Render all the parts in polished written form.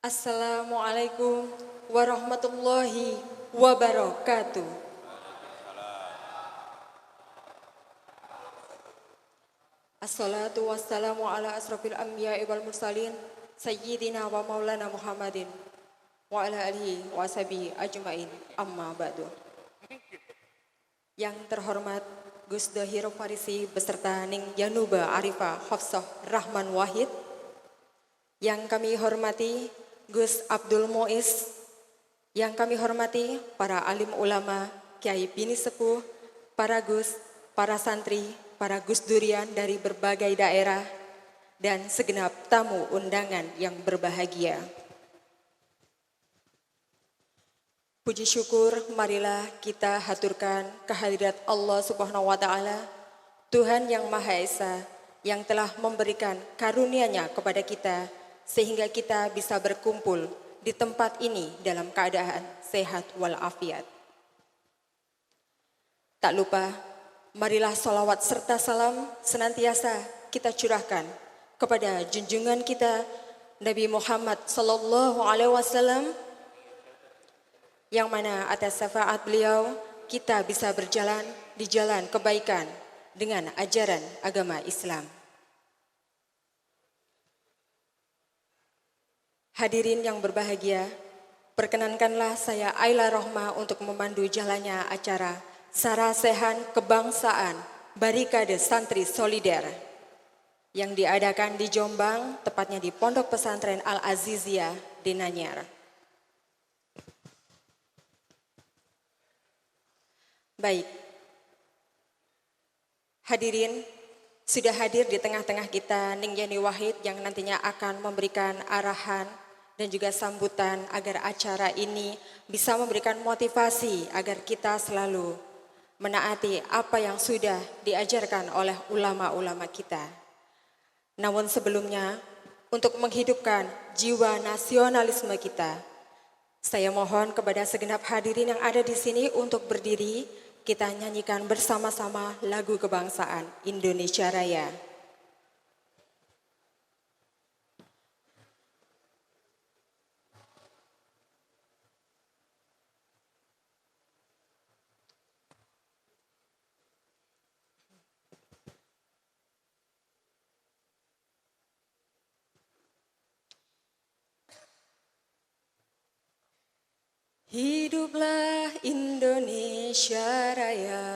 Assalamualaikum warahmatullahi wabarakatuh. Assalatu wassalamu ala asrafil anbiya'i wal mursalin Sayyidina wa maulana Muhammadin wa ala alihi wa sahbihi ajmain, amma ba'du. Yang terhormat Gus Dahir Farisi beserta Ning Yanuba Arifah Hafsah Rahman Wahid. Yang kami hormati Gus Abdul Muiz, yang kami hormati para alim ulama, kiai bini sepuh, para gus, para santri, para gus durian dari berbagai daerah, dan segenap tamu undangan yang berbahagia. Puji syukur marilah kita haturkan kehadirat Allah Subhanahu wa Ta'ala, Tuhan yang Maha Esa, yang telah memberikan karunia-Nya kepada kita, sehingga kita bisa berkumpul di tempat ini dalam keadaan sehat walafiat. Tak lupa, marilah salawat serta salam senantiasa kita curahkan kepada junjungan kita Nabi Muhammad sallallahu alaihi wasallam, yang mana atas syafaat beliau kita bisa berjalan di jalan kebaikan dengan ajaran agama Islam. Hadirin yang berbahagia, perkenankanlah saya Aila Rohma untuk memandu jalannya acara Sarasehan Kebangsaan Barikade Santri Solider yang diadakan di Jombang, tepatnya di Pondok Pesantren Al-Aziziyah di Nanyar. Baik, hadirin, sudah hadir di tengah-tengah kita Ning Yani Wahid yang nantinya akan memberikan arahan dan juga sambutan agar acara ini bisa memberikan motivasi agar kita selalu menaati apa yang sudah diajarkan oleh ulama-ulama kita. Namun sebelumnya, untuk menghidupkan jiwa nasionalisme kita, saya mohon kepada segenap hadirin yang ada di sini untuk berdiri, kita nyanyikan bersama-sama lagu kebangsaan Indonesia Raya. Hiduplah Indonesia Raya.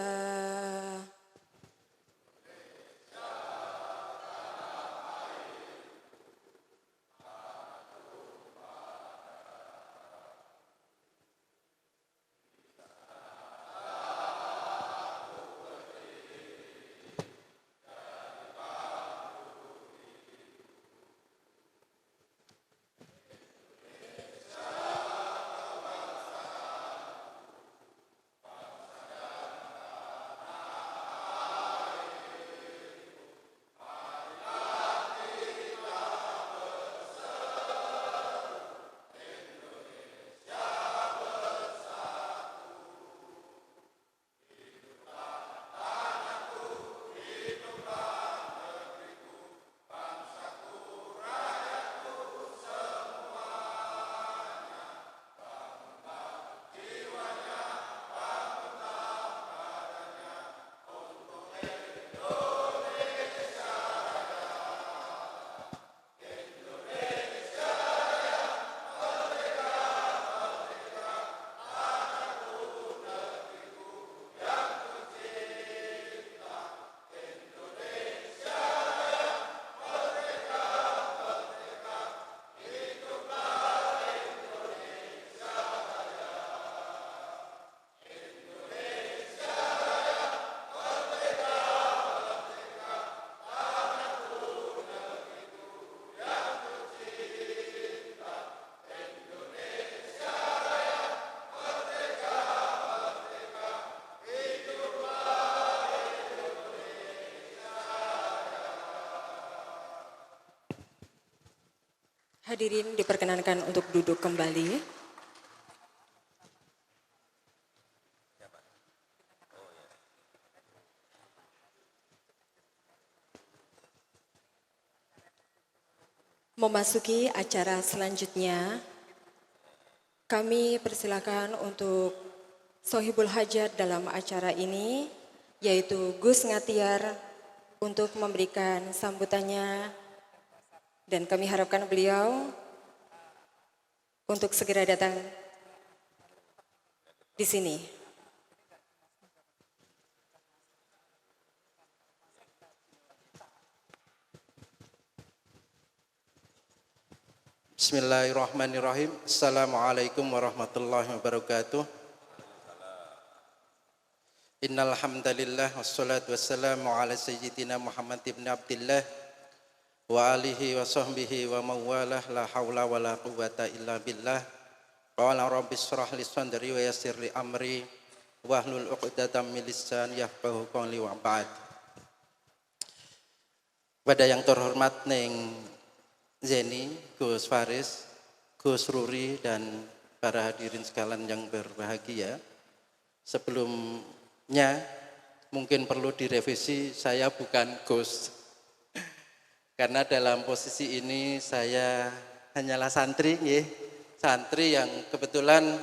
Hadirin diperkenankan untuk duduk kembali. memasuki acara selanjutnya, kami persilakan untuk Sohibul Hajat dalam acara ini, yaitu Gus Ngatiar, untuk memberikan sambutannya, dan kami harapkan beliau untuk segera datang di sini. Bismillahirrahmanirrahim. Assalamualaikum warahmatullahi wabarakatuh. Innal hamdalillah wassalatu wassalamu ala sayyidina Muhammad ibn Abdillah wa alihi wa sahbihi wa mawalah, la haula wa la quwwata illa billah. Qala rabbi shrah li sadri wa yassir li amri wahlul 'uqdatam min lisani yafqahu qawli wa ba'd. Pada yang terhormat Neng Zeni, Gus Faris, Gus Ruri, dan para hadirin sekalian yang berbahagia. Sebelumnya mungkin perlu direvisi, saya bukan Gus. Karena dalam posisi ini saya hanyalah santri, santri yang kebetulan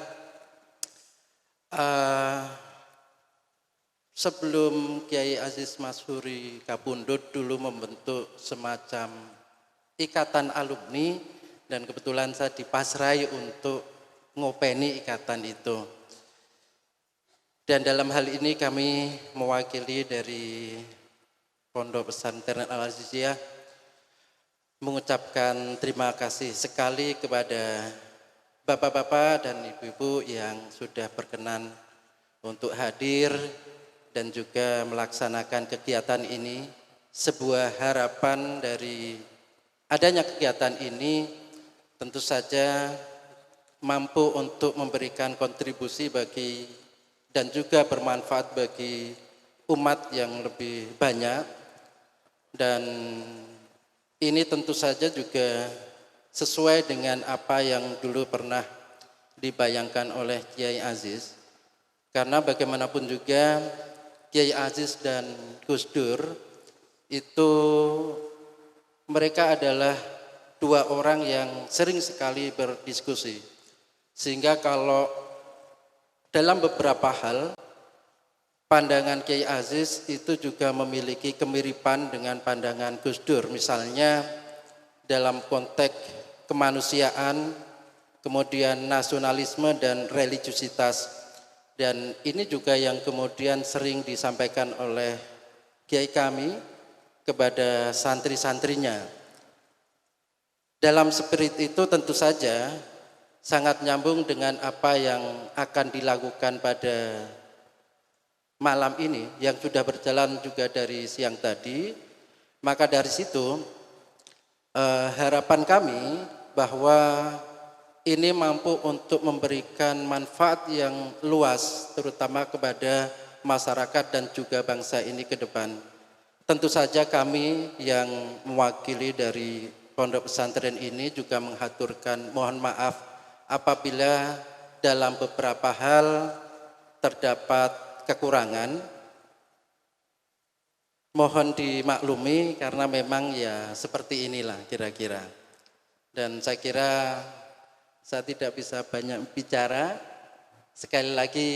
sebelum Kiai Aziz Masyhuri Kapundhut dulu membentuk semacam ikatan alumni, dan kebetulan saya dipasrai untuk ngopeni ikatan itu. Dan dalam hal ini kami mewakili dari Pondok Pesantren Al-Aziziyah mengucapkan terima kasih sekali kepada bapak-bapak dan ibu-ibu yang sudah berkenan untuk hadir dan juga melaksanakan kegiatan ini. Sebuah harapan dari adanya kegiatan ini tentu saja mampu untuk memberikan kontribusi bagi dan juga bermanfaat bagi umat yang lebih banyak, dan ini tentu saja juga sesuai dengan apa yang dulu pernah dibayangkan oleh Kiai Aziz, karena bagaimanapun juga Kiai Aziz dan Gus Dur itu mereka adalah dua orang yang sering sekali berdiskusi, sehingga kalau dalam beberapa hal pandangan Kiai Aziz itu juga memiliki kemiripan dengan pandangan Gus Dur, misalnya dalam konteks kemanusiaan, kemudian nasionalisme dan religiusitas, dan ini juga yang kemudian sering disampaikan oleh Kiai kami kepada santri-santrinya. Dalam spirit itu tentu saja sangat nyambung dengan apa yang akan dilakukan pada malam ini yang sudah berjalan juga dari siang tadi. Maka dari situ harapan kami bahwa ini mampu untuk memberikan manfaat yang luas terutama kepada masyarakat dan juga bangsa ini ke depan. Tentu saja kami yang mewakili dari pondok pesantren ini juga menghaturkan mohon maaf apabila dalam beberapa hal terdapat kekurangan. Mohon dimaklumi karena memang ya seperti inilah kira-kira. Dan saya kira saya tidak bisa banyak bicara. Sekali lagi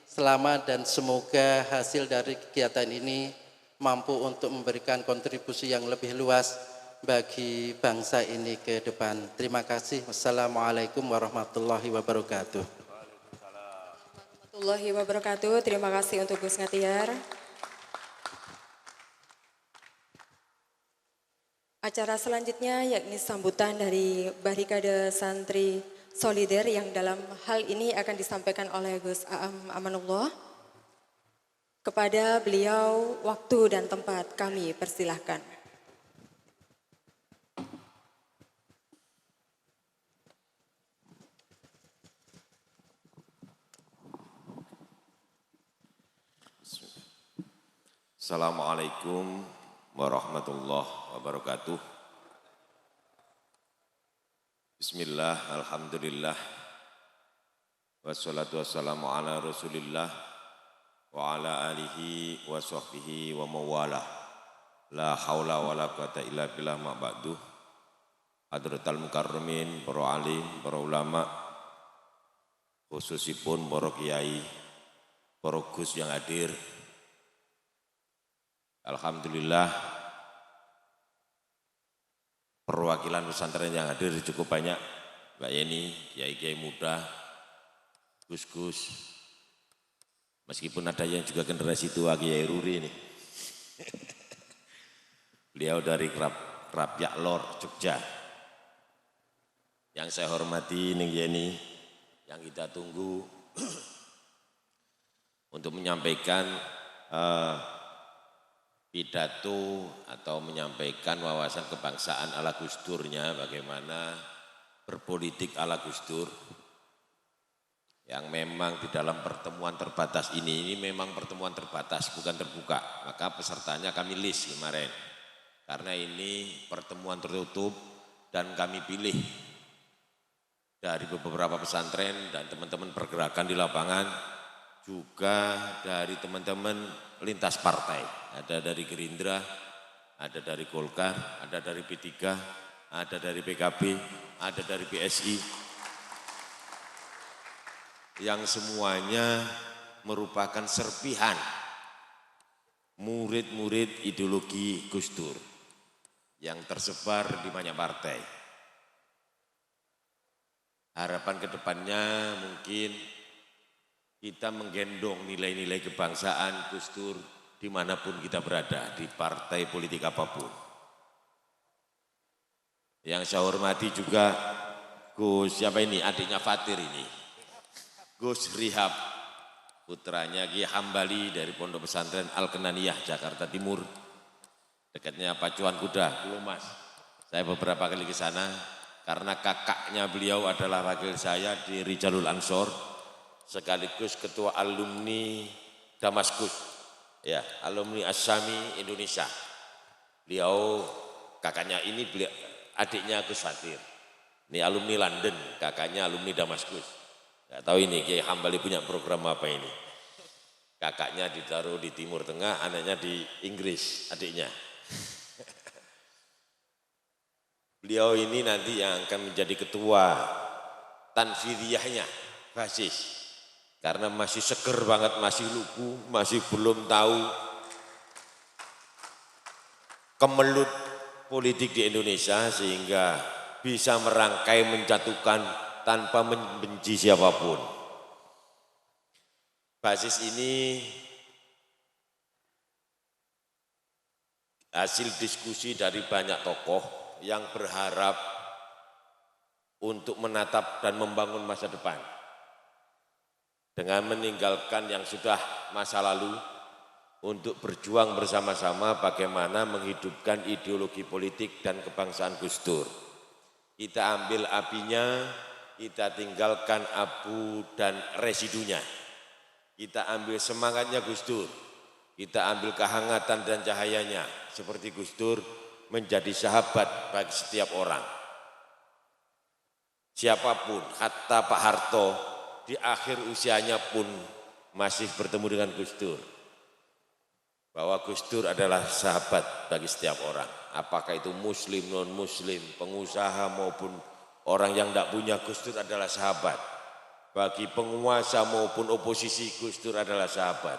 selamat dan semoga hasil dari kegiatan ini mampu untuk memberikan kontribusi yang lebih luas bagi bangsa ini ke depan. Terima kasih. Wassalamualaikum warahmatullahi wabarakatuh. Warahmatullahi wabarakatuh. Terima kasih untuk Gus Ngatiar. Acara selanjutnya yakni sambutan dari Barikade Santri Solider yang dalam hal ini akan disampaikan oleh Gus Aam Amanullah. Kepada beliau waktu dan tempat kami persilahkan. Assalamualaikum warahmatullahi wabarakatuh. Bismillah, alhamdulillah, wassalatu wassalamu ala rasulillah wa ala alihi wa sahbihi wa mawalah, la haula wa la quwata illa billah ma ba'du. Hadratal Mukarramin, para alim, para ulama, khususipun para kiai, para gus yang hadir. Alhamdulillah perwakilan pesantren yang hadir cukup banyak. Mbak Yeni, kiai-kiai muda, gus-gus. Meskipun ada yang juga generasi tua, Kiai Ruri ini. Beliau dari Krapyak Lor, Jogja. Yang saya hormati Ning Yeni, yang kita tunggu untuk menyampaikan pidato atau menyampaikan wawasan kebangsaan ala Gus Durnya, bagaimana berpolitik ala Gus Dur. Yang memang di dalam pertemuan terbatas ini memang pertemuan terbatas, bukan terbuka. Maka pesertanya kami list kemarin. Karena ini pertemuan tertutup dan kami pilih dari beberapa pesantren dan teman-teman pergerakan di lapangan, juga dari teman-teman lintas partai. Ada dari Gerindra, ada dari Golkar, ada dari P3, ada dari PKB, ada dari PSI. Yang semuanya merupakan serpihan murid-murid ideologi Gus Dur yang tersebar di banyak partai. Harapan ke depannya mungkin kita menggendong nilai-nilai kebangsaan Gus Dur dimanapun kita berada, di partai politik apapun. Yang saya hormati juga Gus, siapa ini? Adiknya Fatir ini. Gus Rihab, putranya Ki Hambali dari Pondok Pesantren Al-Kenaniyah, Jakarta Timur. Dekatnya Pacuan Kuda, Pulau Mas. Saya beberapa kali ke sana karena kakaknya beliau adalah wakil saya di Rijalul Ansor, sekaligus ketua alumni Damaskus, ya, alumni Asyami Indonesia. Beliau kakaknya ini adiknya Gus Fatir. Ini alumni London, kakaknya alumni Damaskus. Gak tahu ini Kiai Hambali punya program apa ini. Kakaknya ditaruh di Timur Tengah, anaknya di Inggris, adiknya. Beliau ini nanti yang akan menjadi ketua tanfidiyahnya, basis. Karena masih seger banget, masih lugu, masih belum tahu kemelut politik di Indonesia sehingga bisa merangkai, menjatuhkan tanpa membenci siapapun. Basis ini hasil diskusi dari banyak tokoh yang berharap untuk menatap dan membangun masa depan. Dengan meninggalkan yang sudah masa lalu untuk berjuang bersama-sama bagaimana menghidupkan ideologi politik dan kebangsaan Gus Dur. Kita ambil apinya, kita tinggalkan abu dan residunya. Kita ambil semangatnya Gus Dur, kita ambil kehangatan dan cahayanya seperti Gus Dur menjadi sahabat bagi setiap orang. Siapapun, hatta Pak Harto di akhir usianya pun masih bertemu dengan Gus Dur. Bahwa Gus Dur adalah sahabat bagi setiap orang. Apakah itu muslim, non-muslim, pengusaha maupun orang yang tidak punya, Gus Dur adalah sahabat. Bagi penguasa maupun oposisi, Gus Dur adalah sahabat.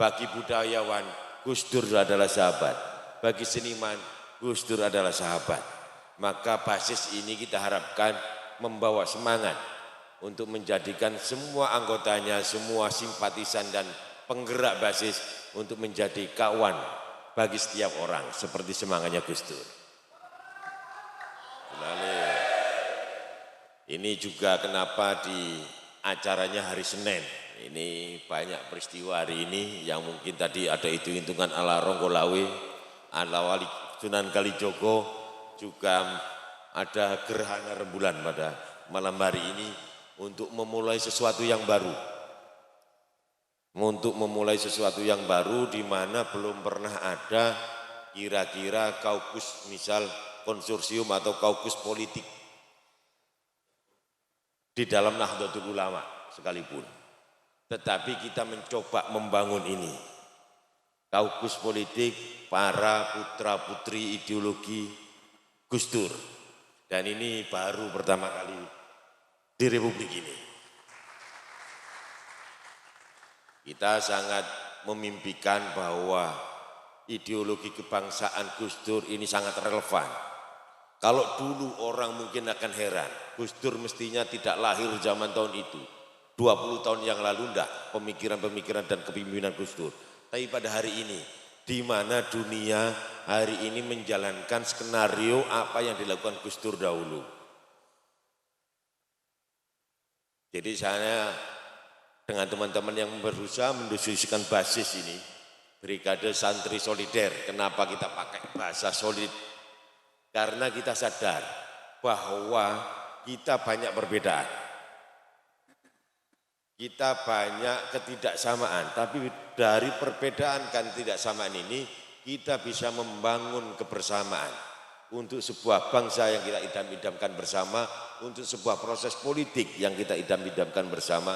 Bagi budayawan, Gus Dur adalah sahabat. Bagi seniman, Gus Dur adalah sahabat. Maka basis ini kita harapkan membawa semangat untuk menjadikan semua anggotanya, semua simpatisan dan penggerak basis untuk menjadi kawan bagi setiap orang seperti semangatnya Gus Dur. Lalu ini juga kenapa di acaranya hari Senin. Ini banyak peristiwa hari ini yang mungkin tadi ada hitung-hitungan ala Ronggolawe, ala Wali Sunan Kalijogo, juga ada gerhana rembulan pada malam hari ini untuk memulai sesuatu yang baru. Untuk memulai sesuatu yang baru di mana belum pernah ada kira-kira kaukus, misal konsorsium atau kaukus politik di dalam Nahdlatul Ulama sekalipun. Tetapi kita mencoba membangun ini. Kaukus politik para putra-putri ideologi Gus Dur. Dan ini baru pertama kali di Republik ini. Kita sangat memimpikan bahwa ideologi kebangsaan Gus Dur ini sangat relevan. Kalau dulu orang mungkin akan heran, Gus Dur mestinya tidak lahir zaman tahun itu. 20 tahun yang lalu enggak, pemikiran-pemikiran dan kepemimpinan Gus Dur. Tapi pada hari ini, di mana dunia hari ini menjalankan skenario apa yang dilakukan Gus Dur dahulu. Jadi saya dengan teman-teman yang berusaha mendiskusikan basis ini, Brigade Santri Solider. Kenapa kita pakai bahasa solid? Karena kita sadar bahwa kita banyak perbedaan. Kita banyak ketidaksamaan, tapi dari perbedaan kan ketidaksamaan ini, kita bisa membangun kebersamaan untuk sebuah bangsa yang kita idam-idamkan bersama, untuk sebuah proses politik yang kita idam-idamkan bersama,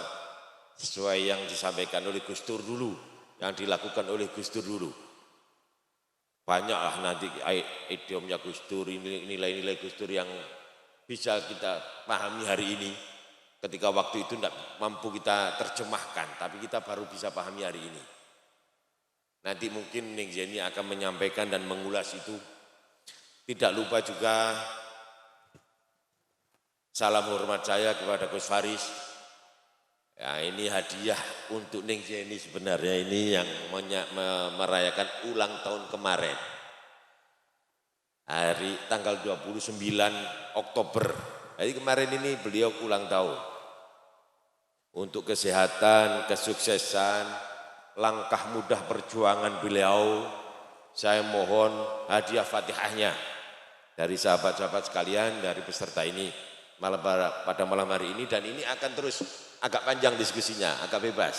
sesuai yang disampaikan oleh Gus Dur dulu, yang dilakukan oleh Gus Dur dulu. Banyaklah nanti idiomnya Gus Dur, nilai-nilai Gus Dur yang bisa kita pahami hari ini. Ketika waktu itu tidak mampu kita terjemahkan, tapi kita baru bisa pahami hari ini. Nanti mungkin Ning Zeni akan menyampaikan dan mengulas itu. Tidak lupa juga salam hormat saya kepada Gus Faris. Ya, ini hadiah untuk Ning Zeni sebenarnya, ini yang merayakan ulang tahun kemarin. Hari tanggal 29 Oktober. Jadi kemarin ini beliau ulang tahun. Untuk kesehatan, kesuksesan, langkah mudah perjuangan beliau, saya mohon hadiah Fatihahnya dari sahabat-sahabat sekalian, dari peserta ini pada malam hari ini, dan ini akan terus agak panjang diskusinya, agak bebas.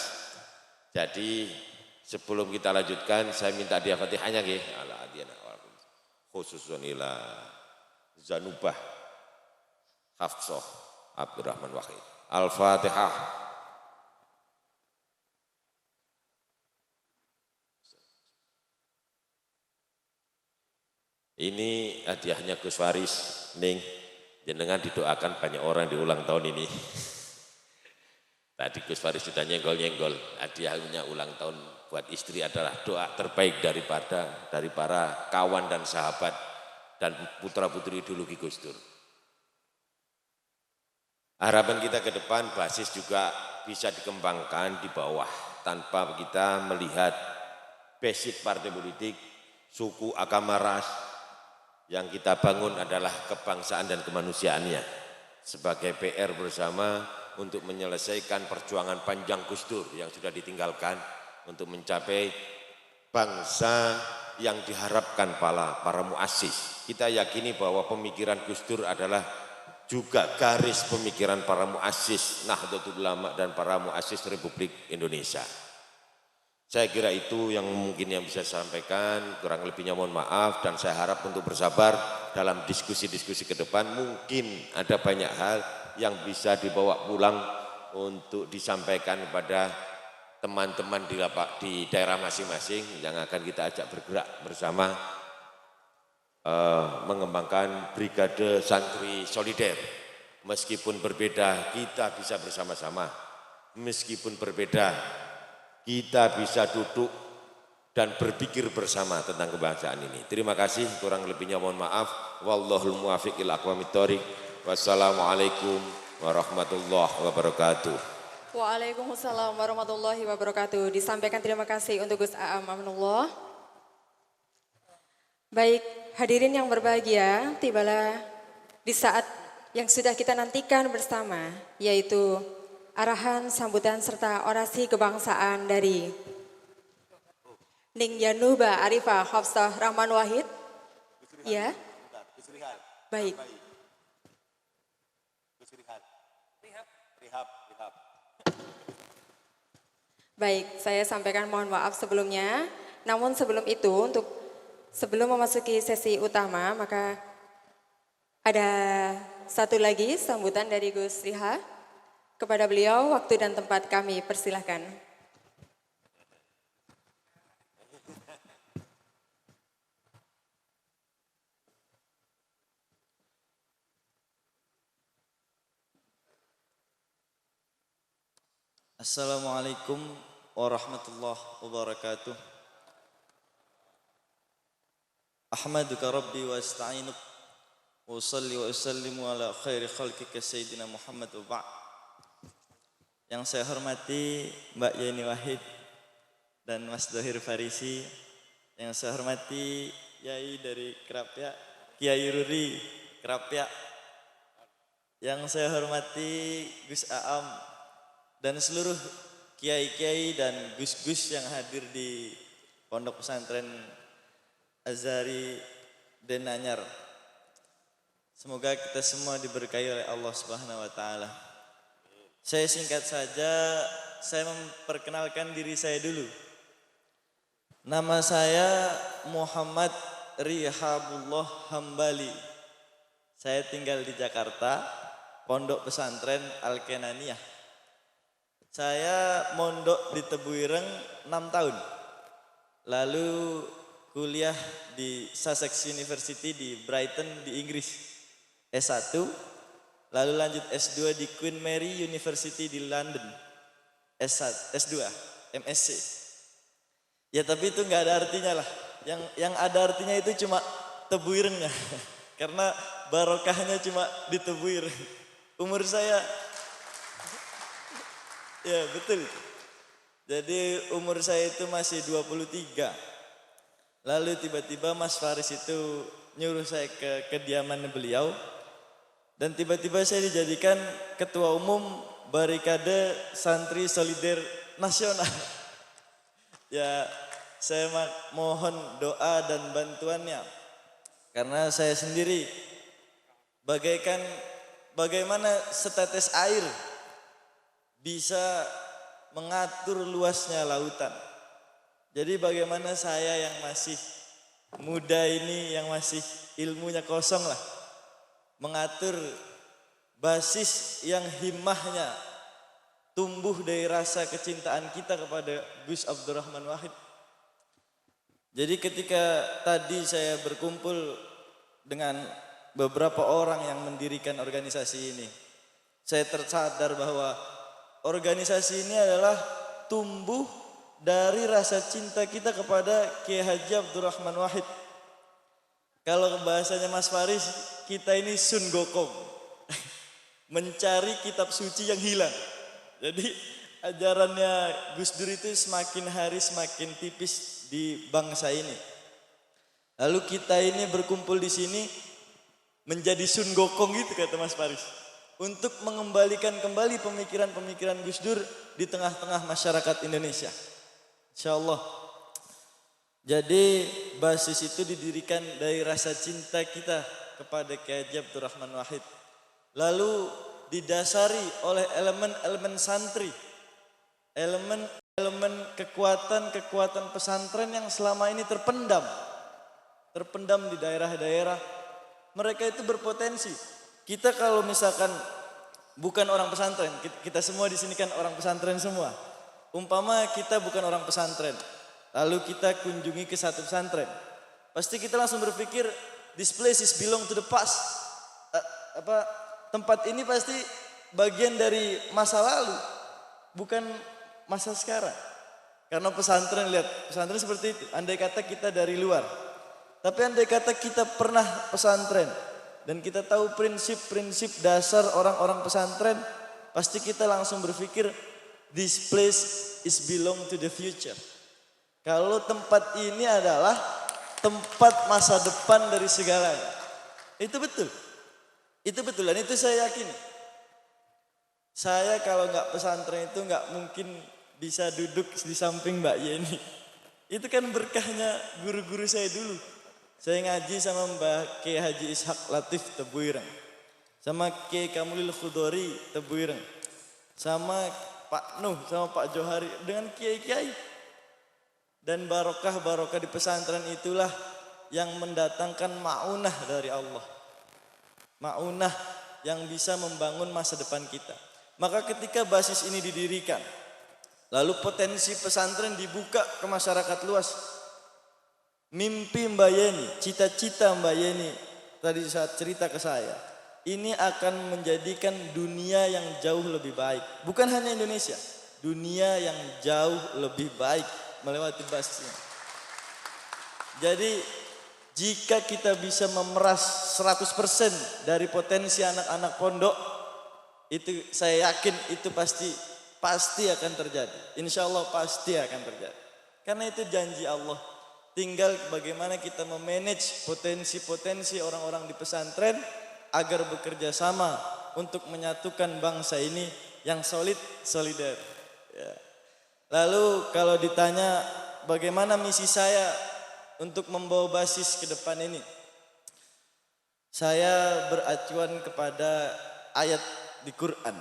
Jadi sebelum kita lanjutkan, saya minta hadiah Fatihahnya nggih. Khususun ila Zanubah Hafsah Abdurrahman Wahid. Al-Fatihah. Ini hadiahnya Gus Faris, Ning, jenengan didoakan banyak orang di ulang tahun ini. Tadi Gus Faris sudah nyenggol-nyenggol, hadiahnya ulang tahun buat istri adalah doa terbaik dari para kawan dan sahabat dan putra-putri ideologi Gus Dur. Harapan kita ke depan basis juga bisa dikembangkan di bawah tanpa kita melihat basic partai politik, suku, agama, ras. Yang kita bangun adalah kebangsaan dan kemanusiaannya sebagai PR bersama untuk menyelesaikan perjuangan panjang Gus Dur yang sudah ditinggalkan untuk mencapai bangsa yang diharapkan para muassis. Kita yakini bahwa pemikiran Gus Dur adalah juga garis pemikiran para muassis Nahdlatul Ulama dan para muassis Republik Indonesia. Saya kira itu yang mungkin yang bisa saya sampaikan, kurang lebihnya mohon maaf, dan saya harap untuk bersabar dalam diskusi-diskusi ke depan. Mungkin ada banyak hal yang bisa dibawa pulang untuk disampaikan kepada teman-teman di daerah masing-masing yang akan kita ajak bergerak bersama mengembangkan Brigade Santri Solider. Meskipun berbeda, kita bisa bersama-sama. Meskipun berbeda, kita bisa duduk dan berpikir bersama tentang kebangsaan ini. Terima kasih, kurang lebihnya mohon maaf. Wallahul muwaffiq ila aqwamit thoriq. Wassalamualaikum warahmatullahi wabarakatuh. Waalaikumsalam warahmatullahi wabarakatuh. Disampaikan terima kasih untuk Gus Aam Aminullah. Baik, hadirin yang berbahagia, tibalah di saat yang sudah kita nantikan bersama, yaitu arahan sambutan serta orasi kebangsaan dari Ning Yanuba Arifah Hafsah Rahman Wahid. Ya. Baik. Baik, saya sampaikan mohon maaf sebelumnya. Namun sebelum itu, sebelum memasuki sesi utama, maka ada satu lagi sambutan dari Gus Riha. Kepada beliau, waktu dan tempat kami persilahkan. Assalamualaikum warahmatullahi wabarakatuh. Ahmaduka Rabbi wa asta'inuk wa usalli wa usallimu ala khairi khalqika Sayyidina Muhammad wa ba'd. Yang saya hormati Mbak Yeni Wahid dan Mas Dohir Farisi. Yang saya hormati Yai dari Kerapia, Kiai Ruri Kerapia. Yang saya hormati Gus Aam dan seluruh kiai-kiai dan gus-gus yang hadir di Pondok Pesantren Azhari Denanyar. Semoga kita semua diberkahi oleh Allah Subhanahu wa taala. Saya singkat saja, saya memperkenalkan diri saya dulu. Nama saya Muhammad Rihabullah Hambali. Saya tinggal di Jakarta, Pondok Pesantren Al-Kenaniyah. Saya mondok di Tebuireng 6 tahun. Lalu kuliah di Sussex University di Brighton di Inggris S1, lalu lanjut S2 di Queen Mary University di London S1, S2, MSc. Ya tapi itu nggak ada artinya lah. Yang ada artinya itu cuma Tebuirengnya, karena barokahnya cuma di Tebuireng. Umur saya, ya betul. Jadi umur saya itu masih 23. Lalu tiba-tiba Mas Faris itu nyuruh saya ke kediaman beliau. Dan tiba-tiba saya dijadikan ketua umum Barikade Santri Solider Nasional. Ya, saya mohon doa dan bantuannya. Karena saya sendiri bagaimana setetes air bisa mengatur luasnya lautan. Jadi bagaimana saya yang masih muda ini, yang masih ilmunya kosong lah, mengatur basis yang himmahnya tumbuh dari rasa kecintaan kita kepada Gus Abdurrahman Wahid. Jadi ketika tadi saya berkumpul dengan beberapa orang yang mendirikan organisasi ini, saya tersadar bahwa organisasi ini adalah tumbuh dari rasa cinta kita kepada Kiai Haji Abdurrahman Wahid. Kalau bahasanya Mas Faris, kita ini Sun Gokong, mencari kitab suci yang hilang. Jadi ajarannya Gus Dur itu semakin hari semakin tipis di bangsa ini. Lalu kita ini berkumpul di sini menjadi Sun Gokong gitu kata Mas Faris, untuk mengembalikan kembali pemikiran-pemikiran Gus Dur di tengah-tengah masyarakat Indonesia. Insyaallah. Jadi basis itu didirikan dari rasa cinta kita kepada Kiai Haji Abdurrahman Wahid. Lalu didasari oleh elemen-elemen santri, elemen kekuatan pesantren yang selama ini terpendam di daerah-daerah. Mereka itu berpotensi. Kita kalau misalkan bukan orang pesantren, kita semua di sini kan orang pesantren semua. Umpama kita bukan orang pesantren, lalu kita kunjungi ke satu pesantren, pasti kita langsung berpikir this place is belong to the past. Tempat ini pasti bagian dari masa lalu, bukan masa sekarang. Karena pesantren, lihat pesantren seperti itu. Andai kata kita dari luar, tapi andai kata kita pernah pesantren dan kita tahu prinsip-prinsip dasar orang-orang pesantren, pasti kita langsung berpikir this place is belong to the future. Kalau tempat ini adalah tempat masa depan dari segalanya. Itu betul. Itu betul dan itu saya yakin. Saya kalau nggak pesantren itu nggak mungkin bisa duduk di samping Mbak Yeni. Itu kan berkahnya guru-guru saya dulu. Saya ngaji sama Mbak Kiai Haji Ishak Latif Tebuireng, sama Kiai Kamulil Khudori Tebuireng, sama Pak Nuh, sama Pak Johari, dengan kiai-kiai. Dan barokah-barokah di pesantren itulah yang mendatangkan ma'unah dari Allah. Ma'unah yang bisa membangun masa depan kita. Maka ketika basis ini didirikan, lalu potensi pesantren dibuka ke masyarakat luas. Mimpi Mbak Yeni, cita-cita Mbak Yeni tadi saat cerita ke saya, ini akan menjadikan dunia yang jauh lebih baik. Bukan hanya Indonesia, dunia yang jauh lebih baik melewati basis ini. Jadi jika kita bisa memeras 100% dari potensi anak-anak pondok, itu saya yakin itu pasti akan terjadi. Insya Allah pasti akan terjadi. Karena itu janji Allah. Tinggal bagaimana kita memanage potensi-potensi orang-orang di pesantren agar bekerja sama untuk menyatukan bangsa ini yang solider. Ya. Lalu kalau ditanya bagaimana misi saya untuk membawa basis ke depan ini, saya beracuan kepada ayat di Quran.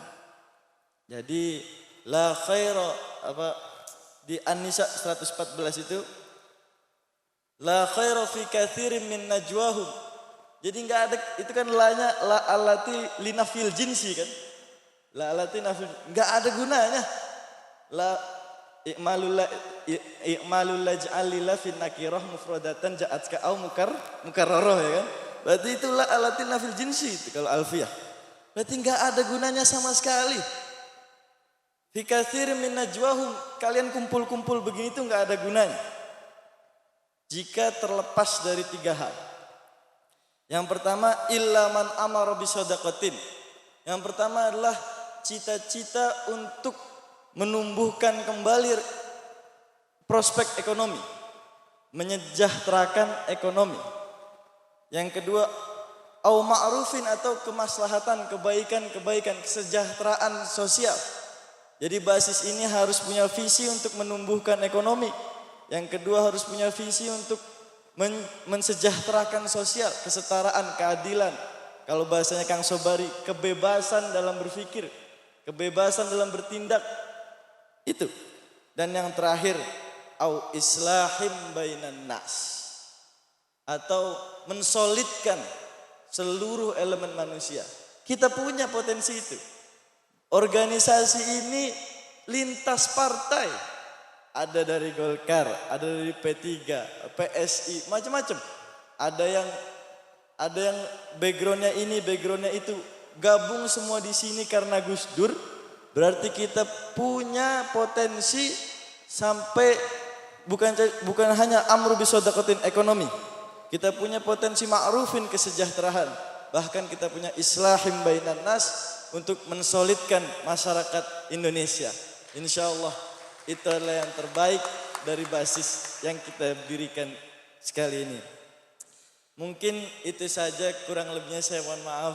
Jadi la khaira di An-Nisa 114 itu la khaira fi katsirin min najwahum. Jadi enggak ada, itu kan la alati linafil jinsi kan. La alati nafil, enggak ada gunanya. La i'malul laj'alila fin nakirah mufradatan ja'at ka au mukarrarah ya kan. Berarti itulah alatil nafil jinsi itu kalau alfiyah. Berarti enggak ada gunanya sama sekali. Fi katsirin min najwahum, kalian kumpul-kumpul begini itu enggak ada gunanya. Jika terlepas dari 3 hal. Yang pertama illa man amara bisadaqatin. Yang pertama adalah cita-cita untuk menumbuhkan kembali prospek ekonomi, menyejahterakan ekonomi. Yang kedua, au ma'rufin atau kemaslahatan, kebaikan, kesejahteraan sosial. Jadi basis ini harus punya visi untuk menumbuhkan ekonomi. Yang kedua harus punya visi untuk mensejahterakan sosial, kesetaraan, keadilan. Kalau bahasanya Kang Sobari, kebebasan dalam berpikir, kebebasan dalam bertindak. Itu. Dan yang terakhir, au islahim bainan nas. Atau mensolidkan seluruh elemen manusia. Kita punya potensi itu. Organisasi ini lintas partai. Ada dari Golkar, ada dari P3, PSI, macam-macam. Ada yang backgroundnya ini, backgroundnya itu. Gabung semua di sini karena Gus Dur. Berarti kita punya potensi sampai bukan hanya amru bisadaqatin ekonomi. Kita punya potensi ma'rufin kesejahteraan. Bahkan kita punya islahim bainan nas untuk mensolidkan masyarakat Indonesia. Insyaallah itu adalah yang terbaik dari basis yang kita dirikan sekali ini. Mungkin itu saja, kurang lebihnya saya mohon maaf.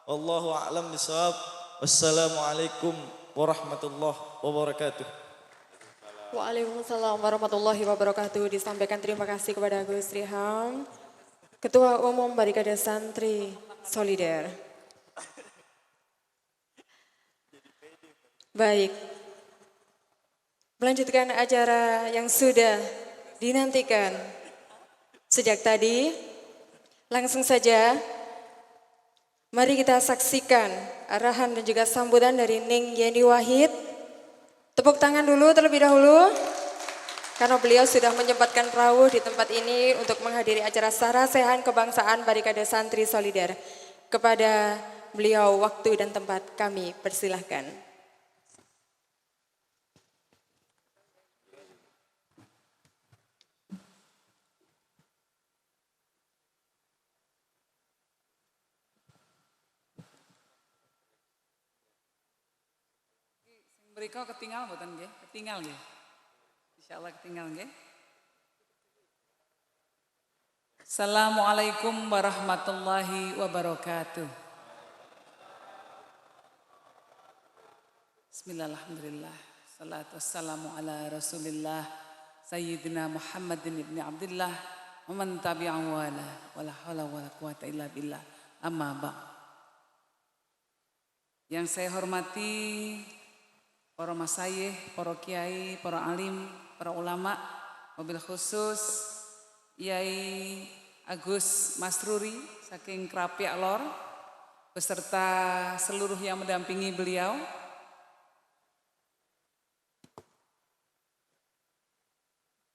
Wallahu a'lam bishawab. Wassalamualaikum warahmatullahi wabarakatuh. Waalaikumsalam warahmatullahi wabarakatuh. Disampaikan terima kasih kepada Gus Riham, Ketua Umum Barikade Santri Solider. Baik, melanjutkan acara yang sudah dinantikan sejak tadi, langsung saja mari kita saksikan arahan dan juga sambutan dari Ning Yeni Wahid. Tepuk tangan dulu terlebih dahulu, karena beliau sudah menyempatkan rawuh di tempat ini untuk menghadiri acara Sarasehan Kebangsaan Barikade Santri Solider. Kepada beliau waktu dan tempat kami persilahkan. Mereka ketinggal mboten nggih? Ketinggal nggih. Insyaallah ketinggal nggih. Assalamualaikum warahmatullahi wabarakatuh. Bismillahirrahmanirrahim. Salatu wassalamu ala Rasulillah Sayyidina Muhammadin ibni Abdillah wa man tabi'ahu wala haula wala quwata illa billah. Amma ba'd. Yang saya hormati para masyayikh, para kiai, para alim, para ulama, wabil khusus Yai Agus Masruri saking Krapiak Lor beserta seluruh yang mendampingi beliau.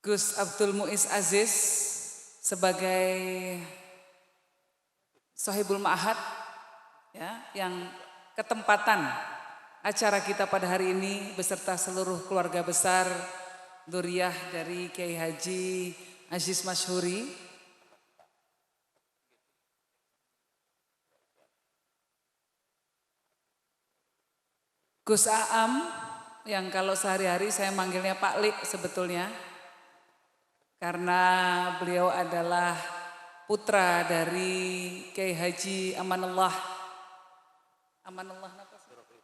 Gus Abdul Muiz Aziz sebagai Sohibul Ma'had ya, yang ketempatan acara kita pada hari ini beserta seluruh keluarga besar Dzurriyyah dari Kiai Haji Aziz Masyhuri. Gus Aam yang kalau sehari-hari saya manggilnya Pak Lik sebetulnya. Karena beliau adalah putra dari Kiai Haji Amanullah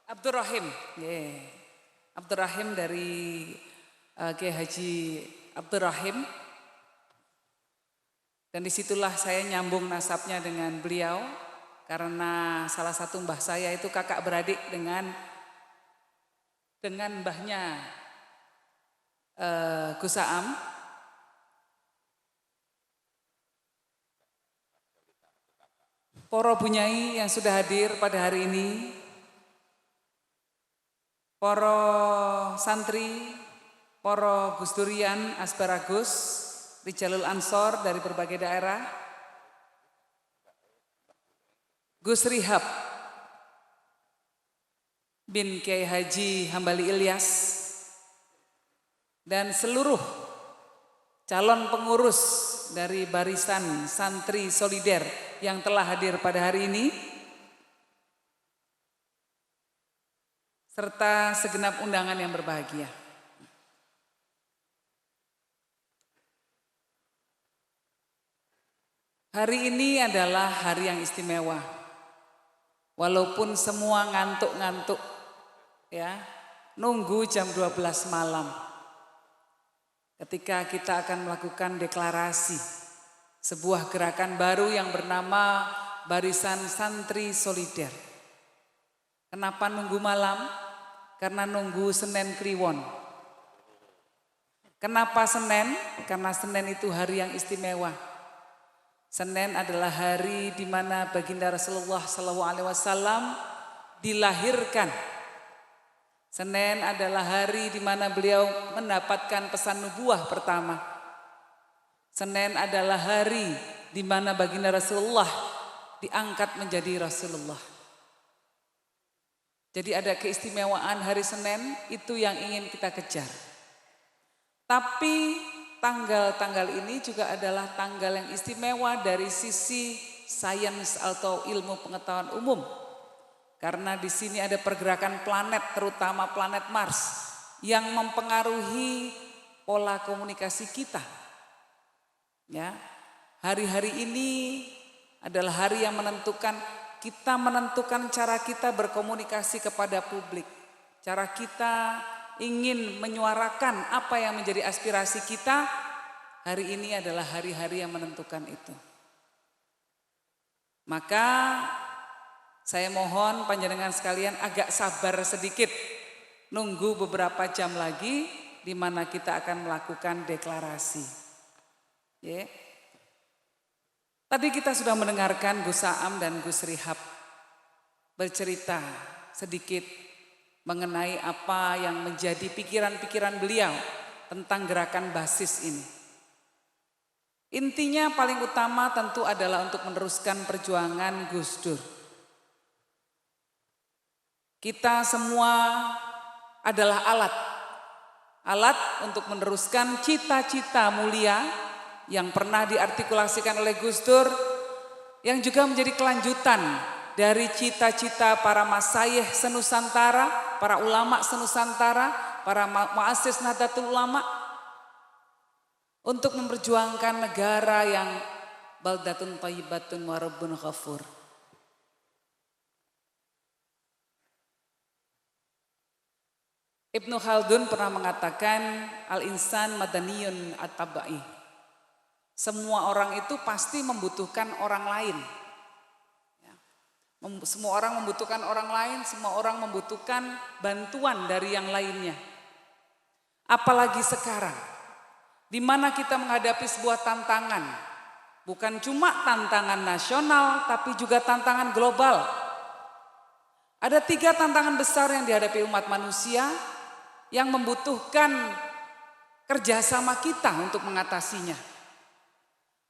Abdurrahim. Abdurrahim dari Kiai Haji Abdurrahim. Dan disitulah saya nyambung nasabnya dengan beliau. Karena salah satu mbah saya itu kakak beradik dengan mbahnya Gus Aam. Para bunyai yang sudah hadir pada hari ini, para santri, para Gus Durian, Asbaragus, Rijalul Ansor dari berbagai daerah, Gus Rihab bin Kiai Haji Hambali Ilyas, dan seluruh calon pengurus dari barisan santri solider yang telah hadir pada hari ini, serta segenap undangan yang berbahagia. Hari ini adalah hari yang istimewa. Walaupun semua ngantuk-ngantuk, ya, nunggu jam 12 malam. Ketika kita akan melakukan deklarasi sebuah gerakan baru yang bernama Barisan Santri Solider. Kenapa nunggu malam? Karena nunggu Senen Kliwon. Kenapa Senen? Karena Senen itu hari yang istimewa. Senen adalah hari di mana baginda Rasulullah SAW dilahirkan. Senen adalah hari di mana beliau mendapatkan pesan nubuah pertama. Senen adalah hari di mana baginda Rasulullah diangkat menjadi Rasulullah. Jadi ada keistimewaan hari Senin itu yang ingin kita kejar. Tapi tanggal-tanggal ini juga adalah tanggal yang istimewa dari sisi sains atau ilmu pengetahuan umum. Karena di sini ada pergerakan planet, terutama planet Mars, yang mempengaruhi pola komunikasi kita. Ya, hari-hari ini adalah hari yang menentukan cara kita berkomunikasi kepada publik. Cara kita ingin menyuarakan apa yang menjadi aspirasi kita, hari ini adalah hari-hari yang menentukan itu. Maka saya mohon panjenengan sekalian agak sabar sedikit, nunggu beberapa jam lagi di mana kita akan melakukan deklarasi. Ya. Tadi kita sudah mendengarkan Gus Aam dan Gus Rihab bercerita sedikit mengenai apa yang menjadi pikiran-pikiran beliau tentang gerakan basis ini. Intinya paling utama tentu adalah untuk meneruskan perjuangan Gus Dur. Kita semua adalah alat untuk meneruskan cita-cita mulia yang pernah diartikulasikan oleh Gus Dur, yang juga menjadi kelanjutan dari cita-cita para masyayikh senusantara, para ulama senusantara, para muassis Nahdlatul Ulama, untuk memperjuangkan negara yang baldatun thayyibatun wa rabbun ghafur. Ibnu Khaldun pernah mengatakan al-insan madaniyun at-tabai. Semua orang itu pasti membutuhkan orang lain. Semua orang membutuhkan orang lain, semua orang membutuhkan bantuan dari yang lainnya. Apalagi sekarang, di mana kita menghadapi sebuah tantangan, bukan cuma tantangan nasional, tapi juga tantangan global. Ada 3 tantangan besar yang dihadapi umat manusia, yang membutuhkan kerjasama kita untuk mengatasinya.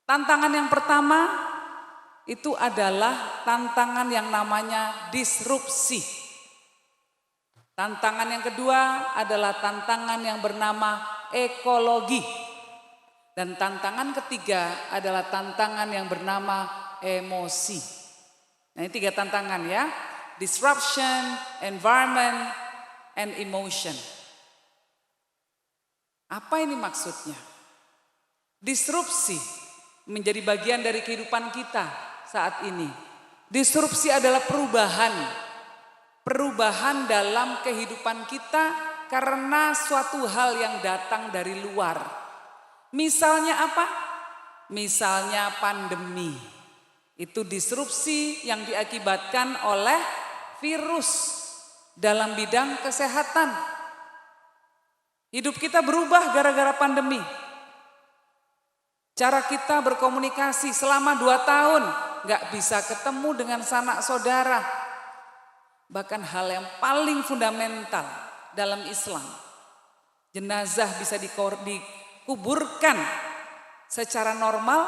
Tantangan yang pertama itu adalah tantangan yang namanya disrupsi. Tantangan yang kedua adalah tantangan yang bernama ekologi. Dan tantangan ketiga adalah tantangan yang bernama emosi. Nah, ini 3 tantangan ya. Disruption, environment, and emotion. Apa ini maksudnya? Disrupsi menjadi bagian dari kehidupan kita saat ini. Disrupsi adalah perubahan. Perubahan dalam kehidupan kita karena suatu hal yang datang dari luar. Misalnya apa? Misalnya pandemi. Itu disrupsi yang diakibatkan oleh virus dalam bidang kesehatan. Hidup kita berubah gara-gara pandemi. Cara kita berkomunikasi selama 2 tahun gak bisa ketemu dengan sanak saudara. Bahkan hal yang paling fundamental dalam Islam. Jenazah bisa dikuburkan secara normal,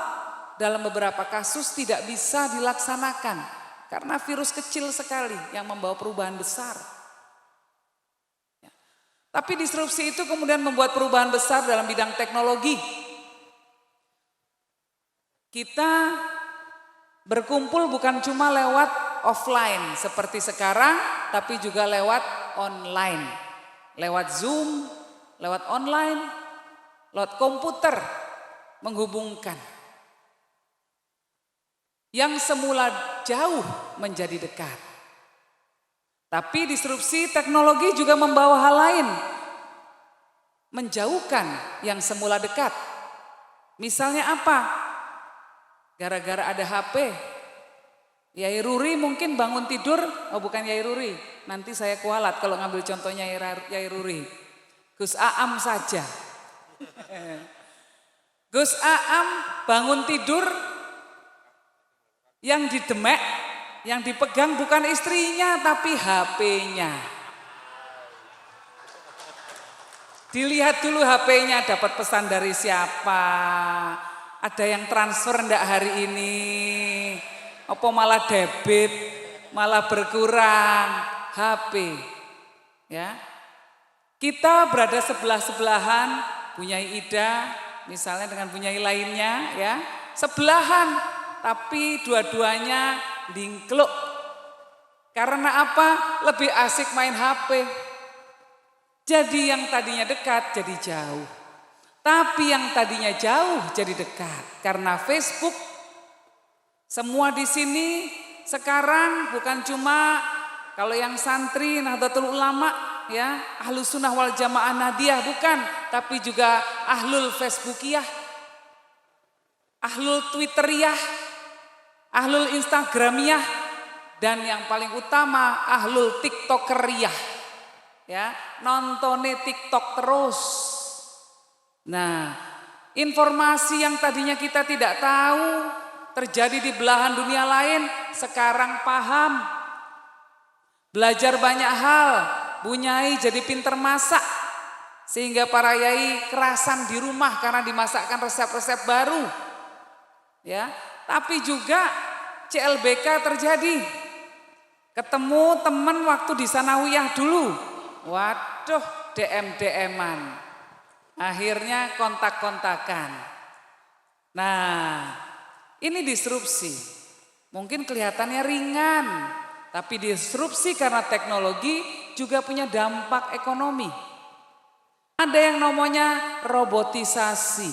dalam beberapa kasus tidak bisa dilaksanakan. Karena virus kecil sekali yang membawa perubahan besar. Ya. Tapi disrupsi itu kemudian membuat perubahan besar dalam bidang teknologi. Kita berkumpul bukan cuma lewat offline seperti sekarang, tapi juga lewat online. Lewat Zoom, lewat online, lewat komputer menghubungkan. Yang semula jauh menjadi dekat. Tapi disrupsi teknologi juga membawa hal lain. Menjauhkan yang semula dekat. Misalnya apa? Gara-gara ada HP. Yai Ruri mungkin bangun tidur, oh bukan Yai Ruri. Nanti saya kualat kalau ngambil contohnya Yai Ruri. Gus Aam saja. Gus Aam bangun tidur, yang didemek, yang dipegang bukan istrinya tapi HP-nya. Dilihat dulu HP-nya dapat pesan dari siapa. Ada yang transfer enggak hari ini? Apa malah debit, malah berkurang HP. Ya. Kita berada sebelah-sebelahan, Bunyai Ida misalnya dengan Bunyai lainnya ya, sebelahan. Tapi dua-duanya dingkluk. Karena apa? Lebih asik main HP. Jadi yang tadinya dekat jadi jauh. Tapi yang tadinya jauh jadi dekat. Karena Facebook. Semua di sini sekarang bukan cuma kalau yang santri Nahdlatul Ulama ya, Ahlus Sunnah wal Jamaah Nahdiyah bukan, tapi juga Ahlul Facebookiyah, Ahlul Twitteriyah, Ahlul Instagramiyah, dan yang paling utama Ahlul TikTokeriyah. Ya, nontonnya TikTok terus. Nah, informasi yang tadinya kita tidak tahu terjadi di belahan dunia lain, sekarang paham. Belajar banyak hal, Bunyai jadi pinter masak. Sehingga para yai kerasan di rumah karena dimasakkan resep-resep baru. Ya, tapi juga CLBK terjadi. Ketemu teman waktu di Sanawiyah dulu. Waduh, DM-DM-an. Akhirnya kontak-kontakan. Nah, ini disrupsi. Mungkin kelihatannya ringan, tapi disrupsi karena teknologi juga punya dampak ekonomi. Ada yang namanya robotisasi,